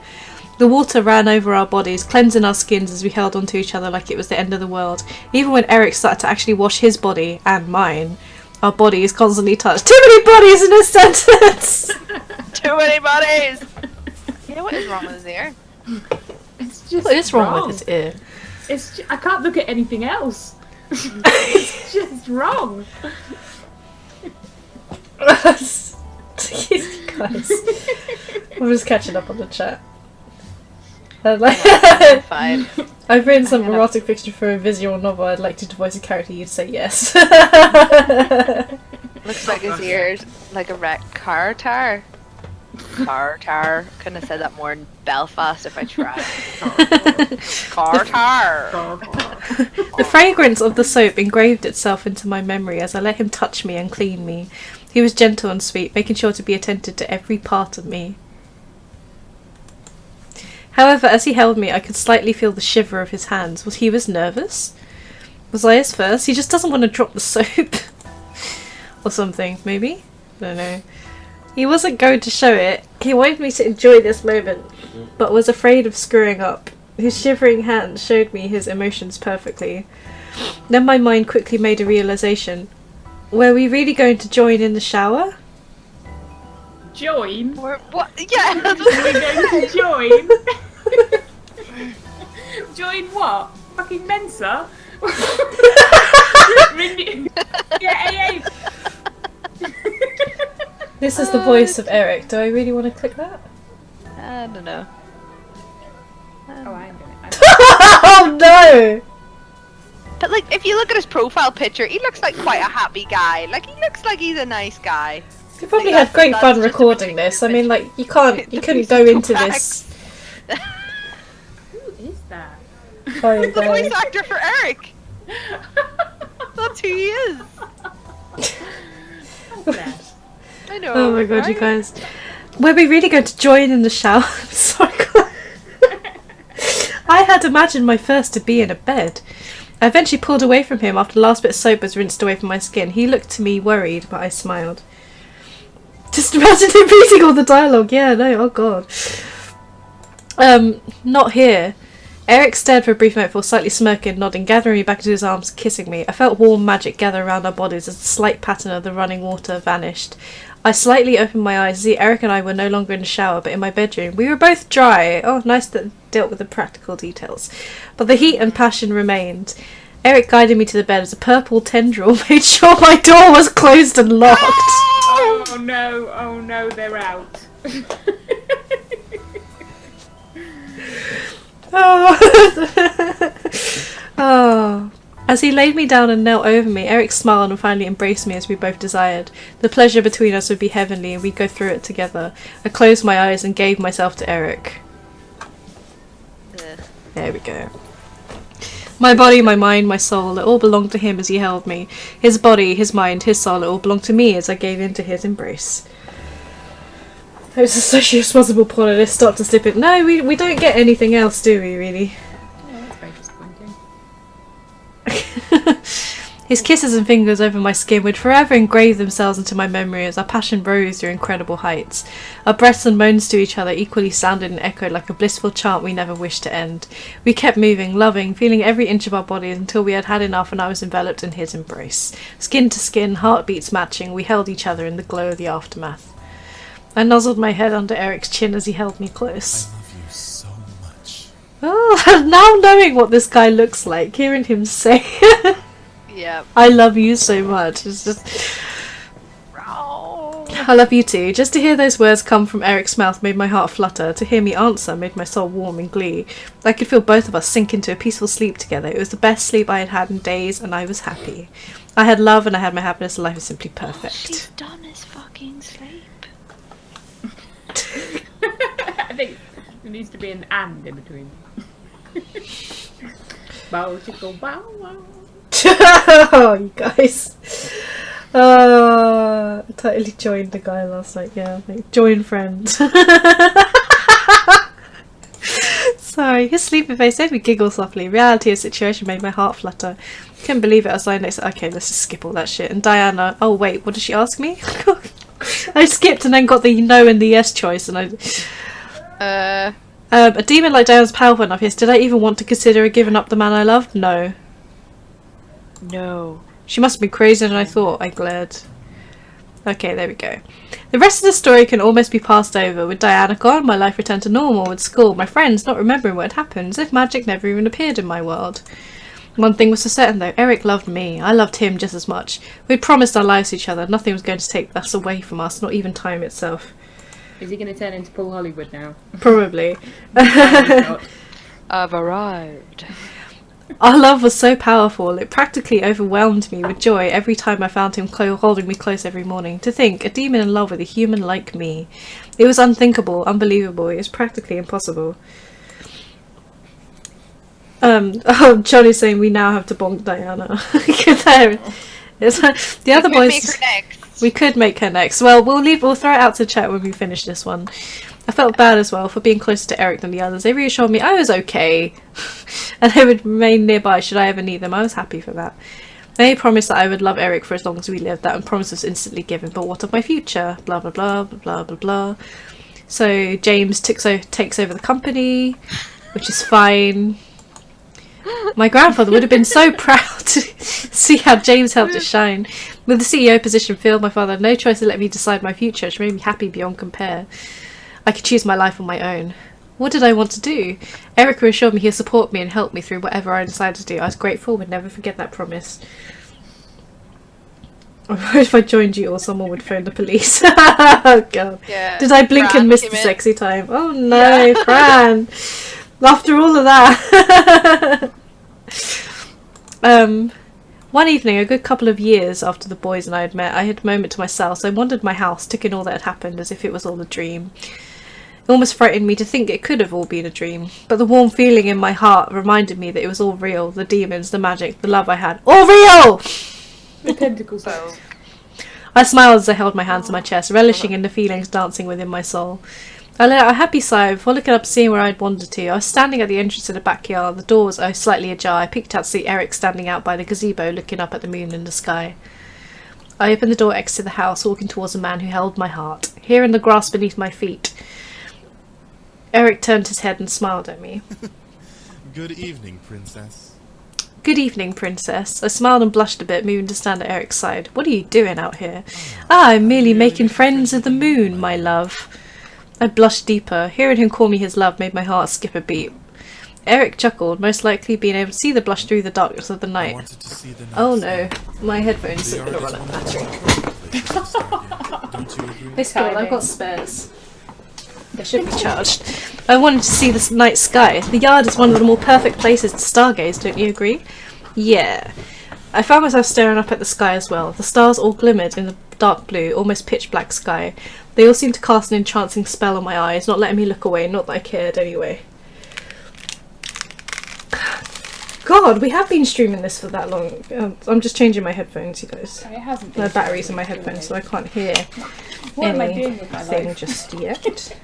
The water ran over our bodies, cleansing our skins as we held onto each other like it was the end of the world. Even when Erik started to actually wash his body, and mine, our bodies constantly touched. Too many bodies in a sentence! Too many bodies! You know what is wrong with his ear? It's just What is wrong with his ear? It's I can't look at anything else. It's just wrong. Jesus guys. I'm just catching up on the chat. Fine. I've written some erotic fiction for a visual novel. I'd like you to voice a character. You'd say yes. Looks like his ears like a wrecked car tire. Car tire. Couldn't have said that more in Belfast if I tried. Car tire. The fragrance of the soap engraved itself into my memory as I let him touch me and clean me. He was gentle and sweet, making sure to be attentive to every part of me. However, as he held me, I could slightly feel the shiver of his hands. He was nervous? Was I his first? He just doesn't want to drop the soap. Or something, maybe? I don't know. He wasn't going to show it. He wanted me to enjoy this moment, but was afraid of screwing up. His shivering hands showed me his emotions perfectly. Then my mind quickly made a realization. Were we really going to join in the shower? Join? Or what? Yeah. That's Are we going to join? Join what? Fucking Mensa? Yeah, AA. This is the voice of Erik. Do I really want to click that? I don't know. Oh, I'm gonna. Oh no! But like, if you look at his profile picture, he looks like quite a happy guy. Like, he looks like he's a nice guy. We probably Like, had great that's fun just a recording this. I mean, like, you The couldn't piece go of into wax. this. Who is that? Oh, The voice no. actor for Erik. That's who he is. Bless. I know. Oh my god, you right? guys. Were we really going to join in the shower? I'm sorry. I had imagined my first to be in a bed. I eventually pulled away from him after the last bit of soap was rinsed away from my skin. He looked to me worried, but I smiled. Just imagine him reading all the dialogue. Yeah, no, oh god. Not here. Erik stared for a brief moment before slightly smirking, nodding, gathering me back into his arms, kissing me. I felt warm magic gather around our bodies as the slight pattern of the running water vanished. I slightly opened my eyes to see Erik and I were no longer in the shower, but in my bedroom. We were both dry. Oh, nice that dealt with the practical details. But the heat and passion remained. Erik guided me to the bed as a purple tendril made sure my door was closed and locked. Oh no, they're out. Oh. Oh. As he laid me down and knelt over me, Erik smiled and finally embraced me as we both desired. The pleasure between us would be heavenly and we'd go through it together. I closed my eyes and gave myself to Erik. There we go. My body, my mind, my soul, it all belonged to him as he held me. His body, his mind, his soul, it all belonged to me as I gave in to his embrace. It was a socially responsible porn and let's stop to slip it. No, we don't get anything else, do we, really? Oh, that's very disappointing. His kisses and fingers over my skin would forever engrave themselves into my memory as our passion rose through incredible heights. Our breaths and moans to each other equally sounded and echoed like a blissful chant we never wished to end. We kept moving, loving, feeling every inch of our bodies until we had had enough and I was enveloped in his embrace. Skin to skin, heartbeats matching, we held each other in the glow of the aftermath. I nuzzled my head under Erik's chin as he held me close. I love you so much. Oh, now knowing what this guy looks like, hearing him say Yep. I love you so much. It's just I love you too. Just to hear those words come from Erik's mouth made my heart flutter. To hear me answer made my soul warm in glee. I could feel both of us sink into a peaceful sleep together. It was the best sleep I had had in days and I was happy. I had love and I had my happiness and life was simply perfect. She's done his fucking sleep. I think there needs to be an and in between. Bow chicka bow wow. Oh, you guys. I totally joined the guy last night. Yeah, like, join friend. Sorry, his sleepy face made me giggle softly. Reality of the situation made my heart flutter. Couldn't believe it. I was lying next to... Okay, let's just skip all that shit. And Diana... Oh, wait, what did she ask me? I skipped and then got the no and the yes choice and I... a demon like Diana's powerful enough. Yes, did I even want to consider giving up the man I loved? No. No. She must have been crazier than I thought, I glared. Okay, there we go. The rest of the story can almost be passed over. With Diana gone, my life returned to normal, with school, my friends not remembering what had happened, as if magic never even appeared in my world. One thing was for certain though, Erik loved me. I loved him just as much. We'd promised our lives to each other. Nothing was going to take us away from us, not even time itself. Is he going to turn into Paul Hollywood now? Probably. I've arrived. Our love was so powerful, it practically overwhelmed me with joy every time I found him holding me close every morning. To think, a demon in love with a human like me. It was unthinkable, unbelievable, it was practically impossible. Oh, Johnny's saying we now have to bonk Diana. The other boys... Make her next. We could make her next. Well, we'll throw it out to chat when we finish this one. I felt bad as well for being closer to Erik than the others. They reassured me I was okay and they would remain nearby should I ever need them. I was happy for that. They promised that I would love Erik for as long as we lived. That promise was instantly given. But what of my future? Blah blah blah blah blah blah. So James takes over the company, which is fine. My grandfather would have been so proud to see how James helped us shine. With the CEO position filled, my father had no choice to let me decide my future, which made me happy beyond compare. I could choose my life on my own. What did I want to do? Erik reassured me he'll support me and help me through whatever I decided to do. I was grateful, would never forget that promise. If I joined you or someone would phone the police. Oh god. Yeah. Did I blink Fran and miss came the in. sexy time? Oh no, Fran! After all of that. One evening, a good couple of years after the boys and I had met, I had a moment to myself, so I wandered my house, took in all that had happened as if it was all a dream. It almost frightened me to think it could have all been a dream, but the warm feeling in my heart reminded me that it was all real, the demons, the magic, the love I had. All real! The tentacles. So, I smiled as I held my hands on my chest, relishing in the feelings dancing within my soul. I let out a happy sigh before looking up seeing where I'd wandered to. I was standing at the entrance to the backyard. The door was slightly ajar. I peeked out to see Erik standing out by the gazebo looking up at the moon in the sky. I opened the door next to the house, walking towards a man who held my heart. Here in the grass beneath my feet, Erik turned his head and smiled at me. Good evening, princess. Good evening, princess. I smiled and blushed a bit, moving to stand at Eric's side. What are you doing out here? Ah, I'm merely making friends of the moon, my love. I blushed deeper. Hearing him call me his love made my heart skip a beat. Eric chuckled, most likely being able to see the blush through the darkness of the I night. wanted to see the Oh night no, my headphones sky. are The going to yard run is out one of of the battery. most beautiful places to start. Don't you agree? It's fine, I've Timing. got spares. They should be charged. I wanted to see the night sky. The yard is one of the more perfect places to stargaze, don't you agree? Yeah. I found myself staring up at the sky as well. The stars all glimmered in the dark blue, almost pitch black sky. They all seemed to cast an entrancing spell on my eyes, not letting me look away, not that I cared anyway. God, we have been streaming this for that long. I'm just changing my headphones, you guys. It hasn't No been. batteries in my headphones, so I can't hear What am I doing with my anything life? just yet.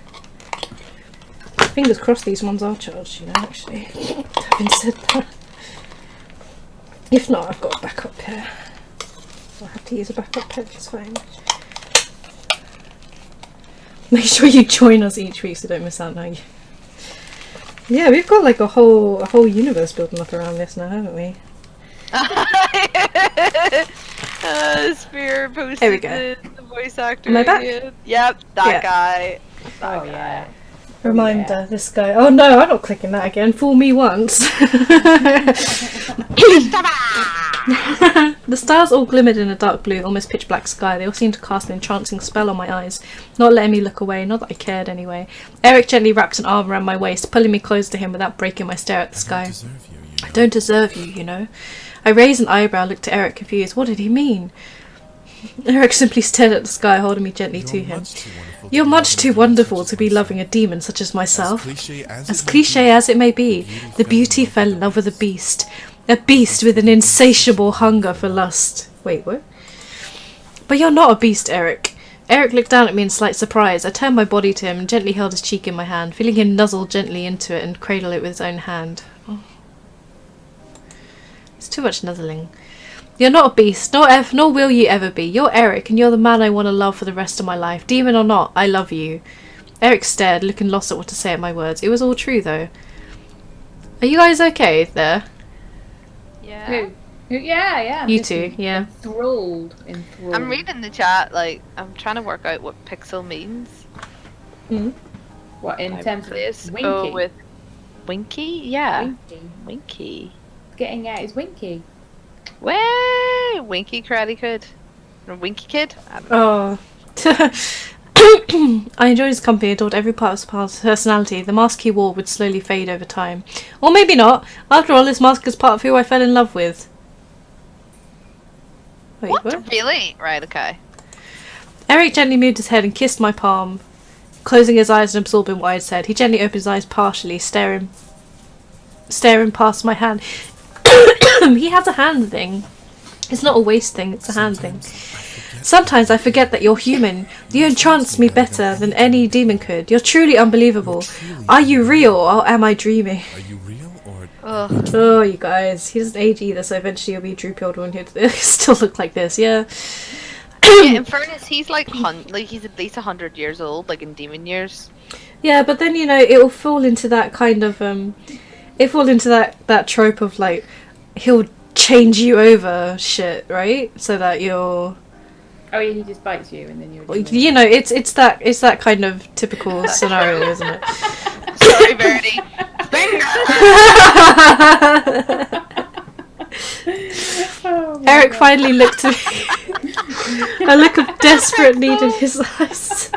Fingers crossed these ones are charged, you know, actually. Having said that. If not, I've got a backup pair. I'll have to use a backup pair, it's fine. Make sure you join us each week so don't miss out now. Yeah, we've got like a whole universe building up around this now, haven't we? Spear posted There we go. the voice actor. Am I back? again. Yep, that Yeah. guy. Oh yeah. Reminder, this guy. Oh no, I'm not clicking that again. Fool me once. The stars all glimmered in a dark blue, almost pitch black sky. They all seemed to cast an entrancing spell on my eyes, not letting me look away, not that I cared anyway. Eric gently wrapped an arm around my waist, pulling me close to him without breaking my stare at the sky. I don't deserve you, you know. I raised an eyebrow, looked at Eric confused. What did he mean? Eric simply stared at the sky, holding me gently to him. You're much too wonderful to be loving a demon such as myself. As cliche as it may be, the beauty fell in love with a beast. A beast with an insatiable hunger for lust. Wait, what? But you're not a beast, Eric. Eric looked down at me in slight surprise. I turned my body to him and gently held his cheek in my hand, feeling him nuzzle gently into it and cradle it with his own hand. Oh. It's too much nuzzling. You're not a beast, nor will you ever be. You're Erik, and you're the man I want to love for the rest of my life. Demon or not, I love you. Erik stared, looking lost at what to say at my words. It was all true, though. Are you guys okay there? Yeah. Who? Yeah, yeah. I'm You just two, yeah. Enthralled. I'm reading the chat, like, I'm trying to work out what pixel means. What, in terms of Place. winky? Oh, with Winky? Yeah. Winky. Winky. Getting out is winky. Way! Winky Karate Kid. Or Winky Kid? I don't know. Oh. I enjoyed his company, adored every part of his personality. The mask he wore would slowly fade over time. Or maybe not. After all, this mask is part of who I fell in love with. Wait, what? Really? Right, okay. Erik gently moved his head and kissed my palm, closing his eyes and absorbing what I had said. He gently opened his eyes partially, staring past my hand. He has a hand thing. It's not a waist thing, it's a hand thing. Sometimes I forget that you're human. You entrance me better than any demon could. You're truly unbelievable. Are you real or am I dreaming? Are you real or Ugh. Oh, you guys. He doesn't age either, so eventually he'll be a droopy old one who'll still look like this, yeah. Yeah, in fairness, he's like, he's at least 100 years old, like in demon years. Yeah, but then, you know, it'll fall into that kind of, it'll fall into that trope of, like, he'll change you over shit, right? So that you're... Oh yeah, he just bites you and then you're... You know, it's that kind of typical scenario, isn't it? Sorry, Verity. Erik finally looked at me. A look of desperate need in his eyes.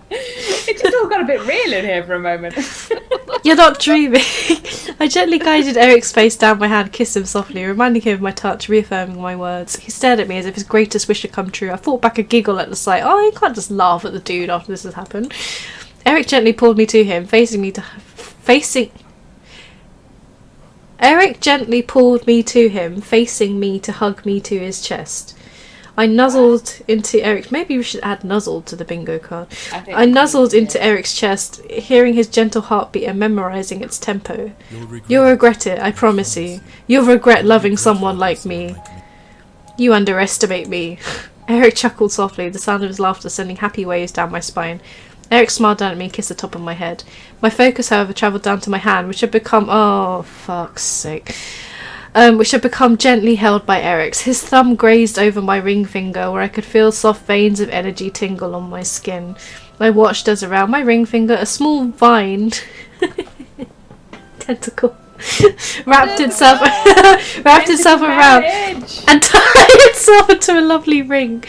It just all got a bit real in here for a moment. You're not dreaming. I gently guided Eric's face down my hand, kissed him softly, reminding him of my touch, reaffirming my words. He stared at me as if his greatest wish had come true. I fought back a giggle at the sight. Oh, you can't just laugh at the dude after this has happened. Erik gently pulled me to him, Erik gently pulled me to him, facing me to hug me to his chest. I nuzzled into Eric's... Maybe we should add nuzzled to the bingo card. I nuzzled into Eric's chest, hearing his gentle heartbeat and memorising its tempo. You'll regret it, I promise you. You'll regret loving someone like me. You underestimate me. Erik chuckled softly, the sound of his laughter sending happy waves down my spine. Erik smiled down at me and kissed the top of my head. My focus, however, travelled down to my hand, which had become... Oh, fuck's sake. which had become gently held by Eric's. His thumb grazed over my ring finger, where I could feel soft veins of energy tingle on my skin. I watched as around my ring finger a small vine tentacle wrapped itself around and tied itself into a lovely ring.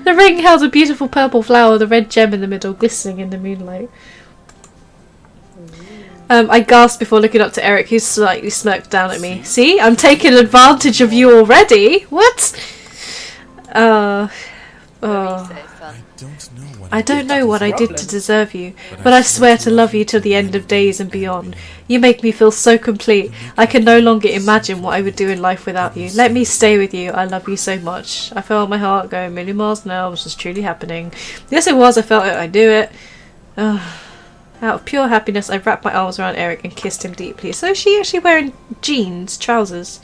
The ring held a beautiful purple flower with a red gem in the middle, glistening in the moonlight. I gasped before looking up to Erik, who slightly smirked down at me. See? I'm taking advantage of you already? What? I don't know what I did to deserve you, but I swear to love you till the end of days and beyond. You make me feel so complete. I can no longer imagine what I would do in life without you. Let me stay with you. I love you so much. I felt my heart go a million miles an hour. This was truly happening. Yes, it was. I felt it. I knew it. Out of pure happiness, I wrapped my arms around Erik and kissed him deeply. So is she actually wearing jeans, trousers?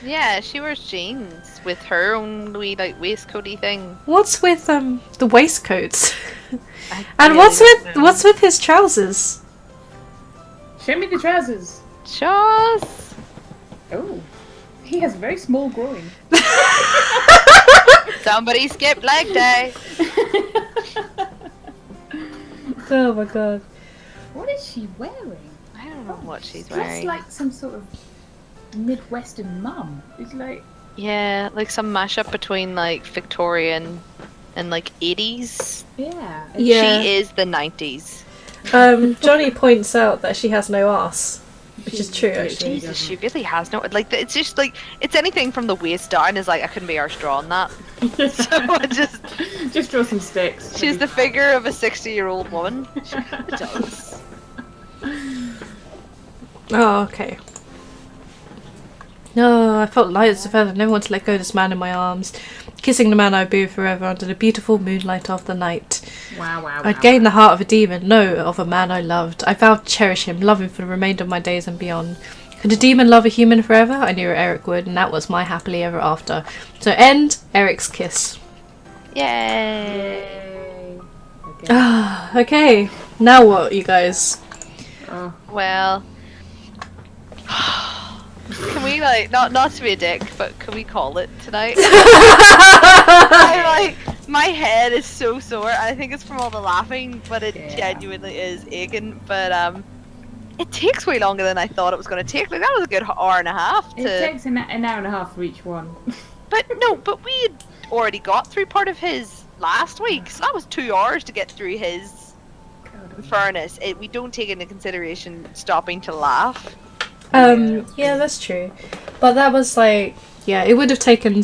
Yeah, she wears jeans with her own wee like waistcoaty thing. What's with the waistcoats? And what's with his trousers? Show me the trousers. Shows. Oh, he has a very small groin. Somebody skipped leg day. Oh my god. What is she wearing? I don't know what she's Dressed wearing. like some sort of Midwestern mum. It's like Yeah, like some mashup between like Victorian and like 80s. yeah. She is the 90s. Johnny points out that she has no arse, which is true actually. Jesus, she really has no like. It's just like it's anything from the waist down is like I couldn't be arse drawing that. So I Just draw some sticks. she's the figure of a 60-year-old woman. She does. Oh, okay. No, I felt light as a feather. Never want to let go of this man in my arms. Kissing the man I'd be with forever under the beautiful moonlight of the night. Wow. I'd gained the heart of a demon, no, of a man I loved. I vowed to cherish him, love him for the remainder of my days and beyond. Could a demon love a human forever? I knew Erik would, and that was my happily ever after. So end Eric's kiss. Yay. Okay. Okay, now what, you guys? Oh. Well, can we like not to be a dick, but can we call it tonight? My head is so sore. I think it's from all the laughing, but it genuinely is aching. But it takes way longer than I thought it was going to take. Like that was a good hour and a half. It takes an hour and a half for each one. But we had already got through part of his last week, so that was 2 hours to get through his. In fairness, we don't take into consideration stopping to laugh. Yeah, that's true. But that was like, yeah, it would have taken.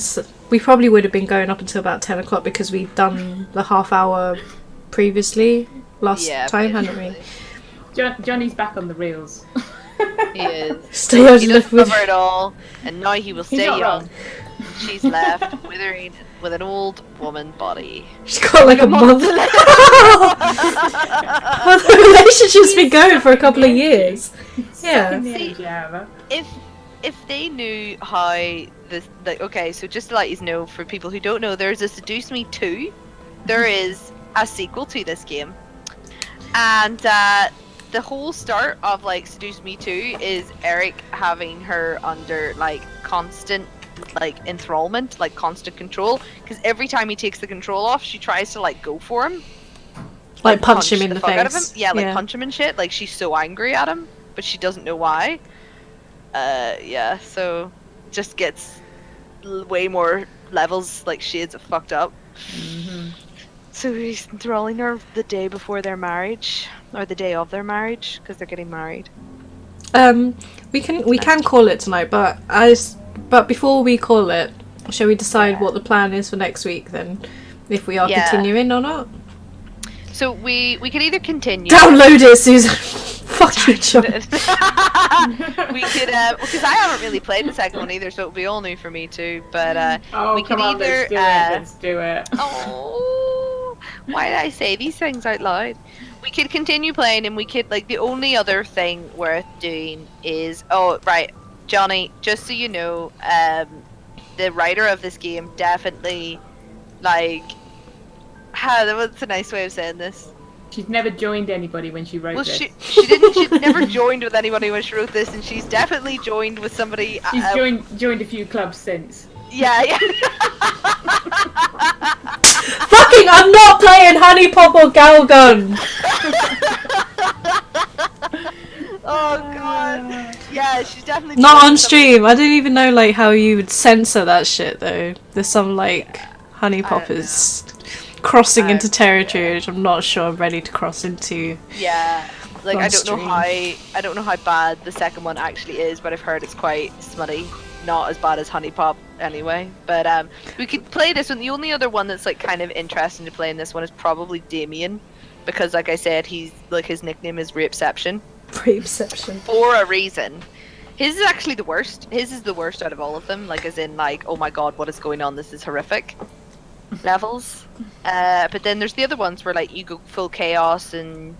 We probably would have been going up until about 10 o'clock because we'd done the half hour previously last time, hadn't we? Johnny's back on the reels. He is. Stay out He does cover it all, and now he will stay not young. wrong. She's left withering with an old woman body. She's got like a month. Well, the relationship's been going for a couple of years. Yeah. If they knew how this, like, okay, so just to let you know, for people who don't know, there's a Seduce Me 2. There is a sequel to this game, and the whole start of like Seduce Me 2 is Erik having her under like constant like enthrallment, like constant control, because every time he takes the control off, she tries to like go for him, like punch him in the fuck out of him. face. Yeah, like punch him and shit. Like she's so angry at him, but she doesn't know why. Yeah, so just gets way more levels, like shades of fucked up. Mm-hmm. So he's enthralling her the day before their marriage, or the day of their marriage, because they're getting married. We can call it tonight, but before we call it, shall we decide what the plan is for next week then? If we are continuing or not? So we could either continue. Download it, Susan. Fuck you, John. We could, because I haven't really played the second one either, so it'll be all new for me too. But we could either. Let's do it. Oh, why did I say these things out loud? We could continue playing, and we could like the only other thing worth doing is Johnny. Just so you know, the writer of this game definitely like. What's a nice way of saying this? She's never joined anybody when she wrote Well, this. she never joined with anybody when she wrote this, and she's definitely joined with somebody. She's joined a few clubs since. Yeah, yeah. Fucking, I'm not playing Honey Pop or Galgun! Oh god. Yeah, she's definitely Not joined on with stream. I didn't even know like how you would censor that shit though. There's some like Honey Poppers crossing into territory which I'm not sure I'm ready to cross into. Yeah. Like on I don't know stream. I don't know how bad the second one actually is, but I've heard it's quite smutty. Not as bad as Honey Pop anyway. But we could play this one. The only other one that's like kind of interesting to play in this one is probably Damien. Because like I said, he's like his nickname is Rapeception. Rapeception. For a reason. His is actually the worst. His is the worst out of all of them. Like as in like, oh my god, what is going on? This is horrific. Levels. But then there's the other ones where like you go full chaos and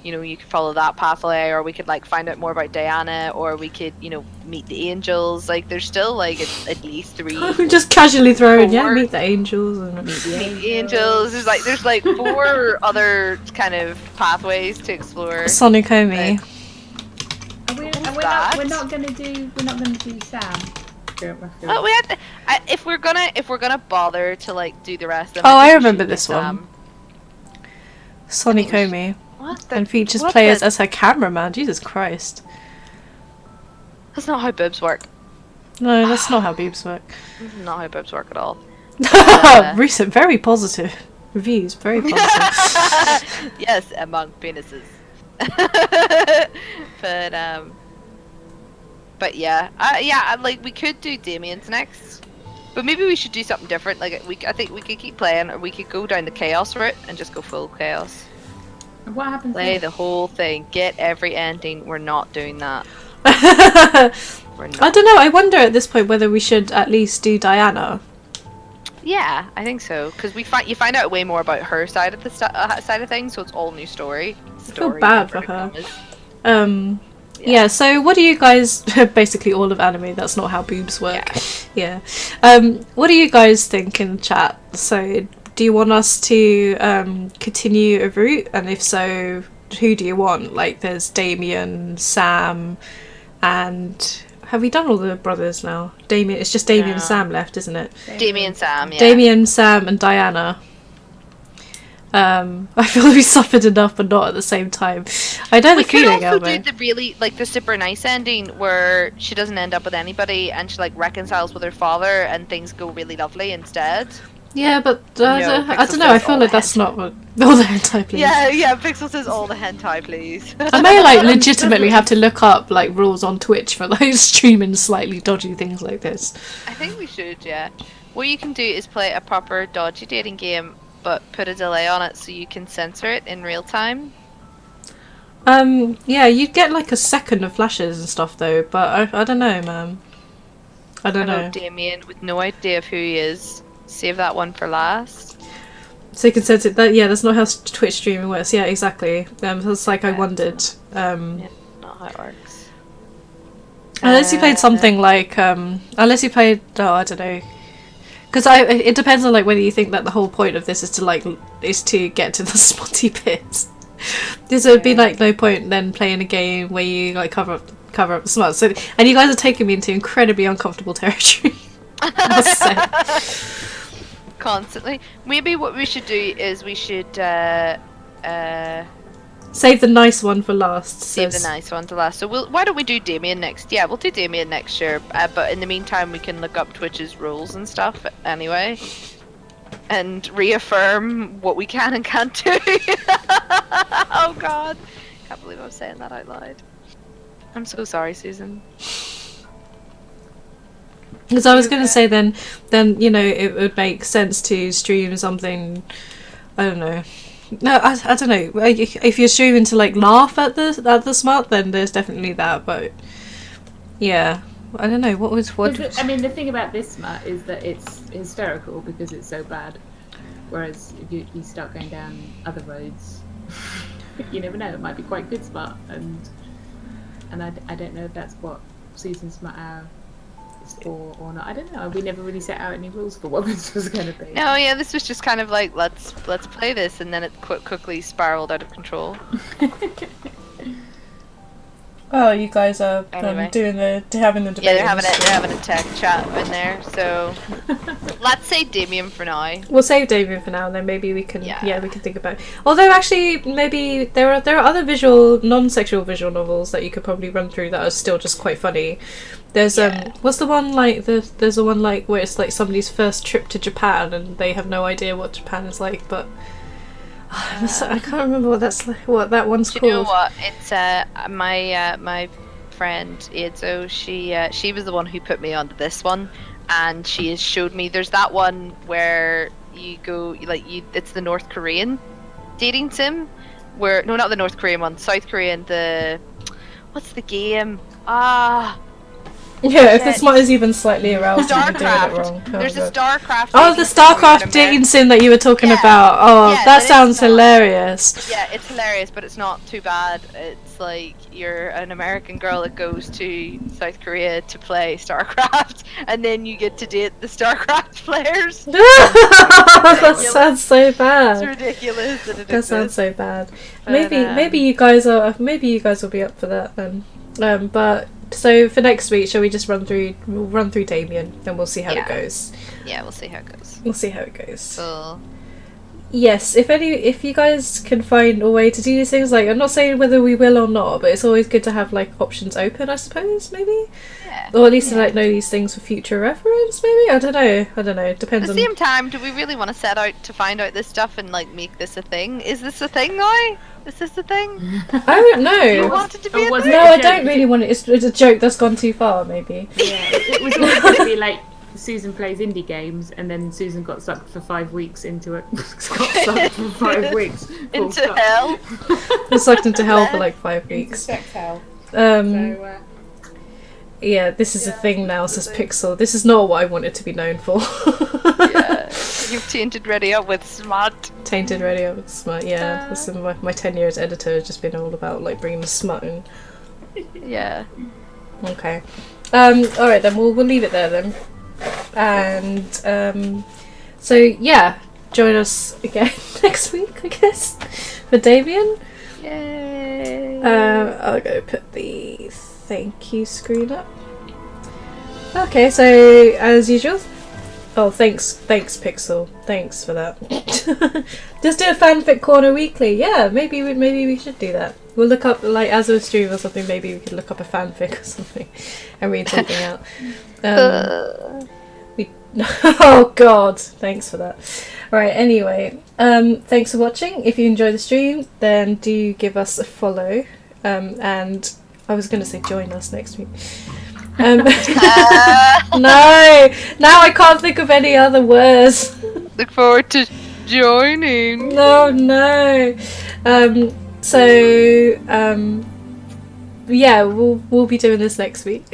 you know, you could follow that pathway, or we could like find out more about Diana, or we could, you know, meet the angels. Like there's still like at least 3. Just casually throwing, yeah, 4. meet the angels and Meet the angels. There's like 4 other kind of pathways to explore. Sonic Omi. We're not gonna do Sam. Oh, we have to, if we're gonna bother to like do the rest of them. Oh, I think we remember should do this one. Sam. Sonic Omi. What the, And features what players the- as her cameraman. Jesus Christ. That's not how boobs work. No, that's not how boobs work. This is not how boobs work at all. Recent, very positive reviews. Very positive. Yes, among penises. But yeah, like we could do Damien's next, but maybe we should do something different. Like I think we could keep playing, or we could go down the chaos route and just go full chaos. What happens? Play then? the whole thing, get every ending. We're not doing that. We're not. I don't know. I wonder at this point whether we should at least do Diana. Yeah, I think so, because you find out way more about her side of the side of things, so it's all new story. I feel bad for her. Yeah, so what do you guys... Basically all of anime, that's not how boobs work. Yeah. What do you guys think in the chat? So, do you want us to continue a route? And if so, who do you want? Like, there's Damien, Sam, and... Have we done all the brothers now? Damien, it's just Damien and Sam left, isn't it? Damien, Sam, yeah. Damien, Sam, and Diana. I feel we suffered enough, but not at the same time. I know the feeling, We could also Elmo. do the really, like, the super nice ending where she doesn't end up with anybody and she, like, reconciles with her father and things go really lovely instead. Yeah, but I don't Pixel know. I says feel all like the that's not what all the hentai, please. Yeah, Pixel says all the hentai, please. I may like legitimately have to look up like rules on Twitch for like streaming slightly dodgy things like this. I think we should, yeah. What you can do is play a proper dodgy dating game, but put a delay on it so you can censor it in real time. Yeah, you'd get like a second of flashes and stuff though, but I don't know, man. I don't know. Damien, with no idea of who he is. Save that one for last. So you can sense it. That, yeah, that's not how Twitch streaming works. Yeah, exactly. That's like I wondered. Yeah, not how it works. Unless you played something like, unless you played, oh, I don't know. Because it depends on like whether you think that the whole point of this is to get to the spotty bits. Because it would be like no point then playing a game where you like cover up the smuts. So, and you guys are taking me into incredibly uncomfortable territory. I must say. Constantly. Maybe what we should do is we should Save the nice one for last. save the nice one to last. So why don't we do Damien next? Yeah, we'll do Damien next, sure. But in the meantime, we can look up Twitch's rules and stuff anyway, and reaffirm what we can and can't do. Oh God, can't believe I'm saying that out loud. I'm so sorry, Susan. Because I was going to say then you know it would make sense to stream something. I don't know. No, I don't know. If you're streaming to like laugh at the smut, then there's definitely that. But yeah, I don't know. I mean, the thing about this smut is that it's hysterical because it's so bad. Whereas if you start going down other roads, you never know. It might be quite good smut, and I don't know if that's what Susan Smut Hour weapons or not. I don't know. We never really set out any rules for what this was going to be. No, yeah, this was just kind of like let's play this, and then it quickly spiraled out of control. Oh, you guys are Anyway. having the debate. Yeah, they're in having the stream. a tech chat in there. So let's say Damien for now. We'll save Damien for now, and then maybe we can. Yeah. We can think about it. Although actually, maybe there are other non-sexual visual novels that you could probably run through that are still just quite funny. There's what's the one like? There's the one like where it's like somebody's first trip to Japan and they have no idea what Japan is like, but I can't remember what that one's Do called. you know what? It's my friend Edzo. She was the one who put me onto this one, and she has showed me. There's that one where you go it's the North Korean dating sim, where no, not the North Korean one, South Korean. What's the game? Yeah, if this one is even slightly aroused, you're doing it wrong. StarCraft. There's a God. StarCraft. Oh, the dating sim over StarCraft in dating America. sim that you were talking Yeah. about. Oh, Yeah, that is sounds fun. hilarious. Yeah, it's hilarious, but it's not too bad. It's like you're an American girl that goes to South Korea to play StarCraft, and then you get to date the StarCraft players. That sounds so It's bad. ridiculous. That it That sounds exists. so bad. But, Maybe you guys will be up for that then. But so for next week, shall we just run through Damien and we'll see how Yeah. it goes. Yeah, we'll see how it goes. We'll see how it goes. So Yes, if you guys can find a way to do these things, like I'm not saying whether we will or not, but it's always good to have like options open, I suppose, maybe, yeah. or at least to like know these things for future reference. Maybe I don't know. At Depends the on. same time, do we really want to set out to find out this stuff and like make this a thing? Is this a thing now? Is this a thing? I don't Do you know. want it to be Oh, a was thing? No, I don't really want it. It's a joke that's gone too far, maybe. Yeah, it was always going to be like Susan plays indie games, and then Susan got sucked for 5 weeks into it. got sucked for 5 weeks. full Into stop. hell. Been sucked into hell for like 5 Into weeks. sex hell. Um, So, yeah, this is a thing now, says Pixel. This is not what I wanted to be known for. Yeah. You've tainted Ready Up with smut. Tainted radio with smut. Yeah, this is my 10 years editor has just been all about like bringing the smut in. Yeah. Okay. All right then. We'll leave it there then. And so yeah, join us again next week, I guess, for Damien. Yay. I'll go put the thank you screen up. Okay, so as usual. Oh, thanks, Pixel. Thanks for that. Just do a fanfic corner weekly. Yeah, maybe we should do that. We'll look up like as a stream or something. Maybe we could look up a fanfic or something and read something out. Oh God, thanks for that. Right, anyway, thanks for watching. If you enjoy the stream, then do give us a follow. And I was going to say join us next week. No, now I can't think of any other words. Look forward to joining. No. Yeah, we'll be doing this next week.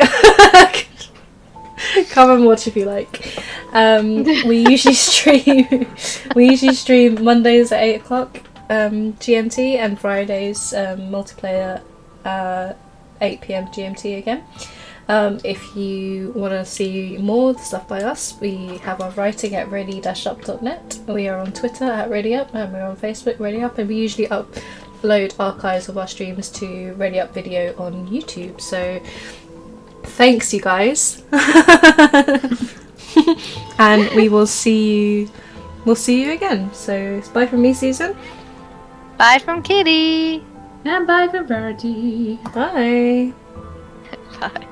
Come and watch if you like. We usually stream Mondays at 8 o'clock GMT and Fridays multiplayer 8 PM GMT again. If you want to see more stuff by us, we have our writing at ready-up.net. We are on Twitter at readyup, and we're on Facebook readyup, and we usually upload archives of our streams to Ready Up Video on YouTube. So thanks, you guys. And we'll see you again. So bye from me, Susan. Bye from Kitty. and bye for Verity. Bye. Bye.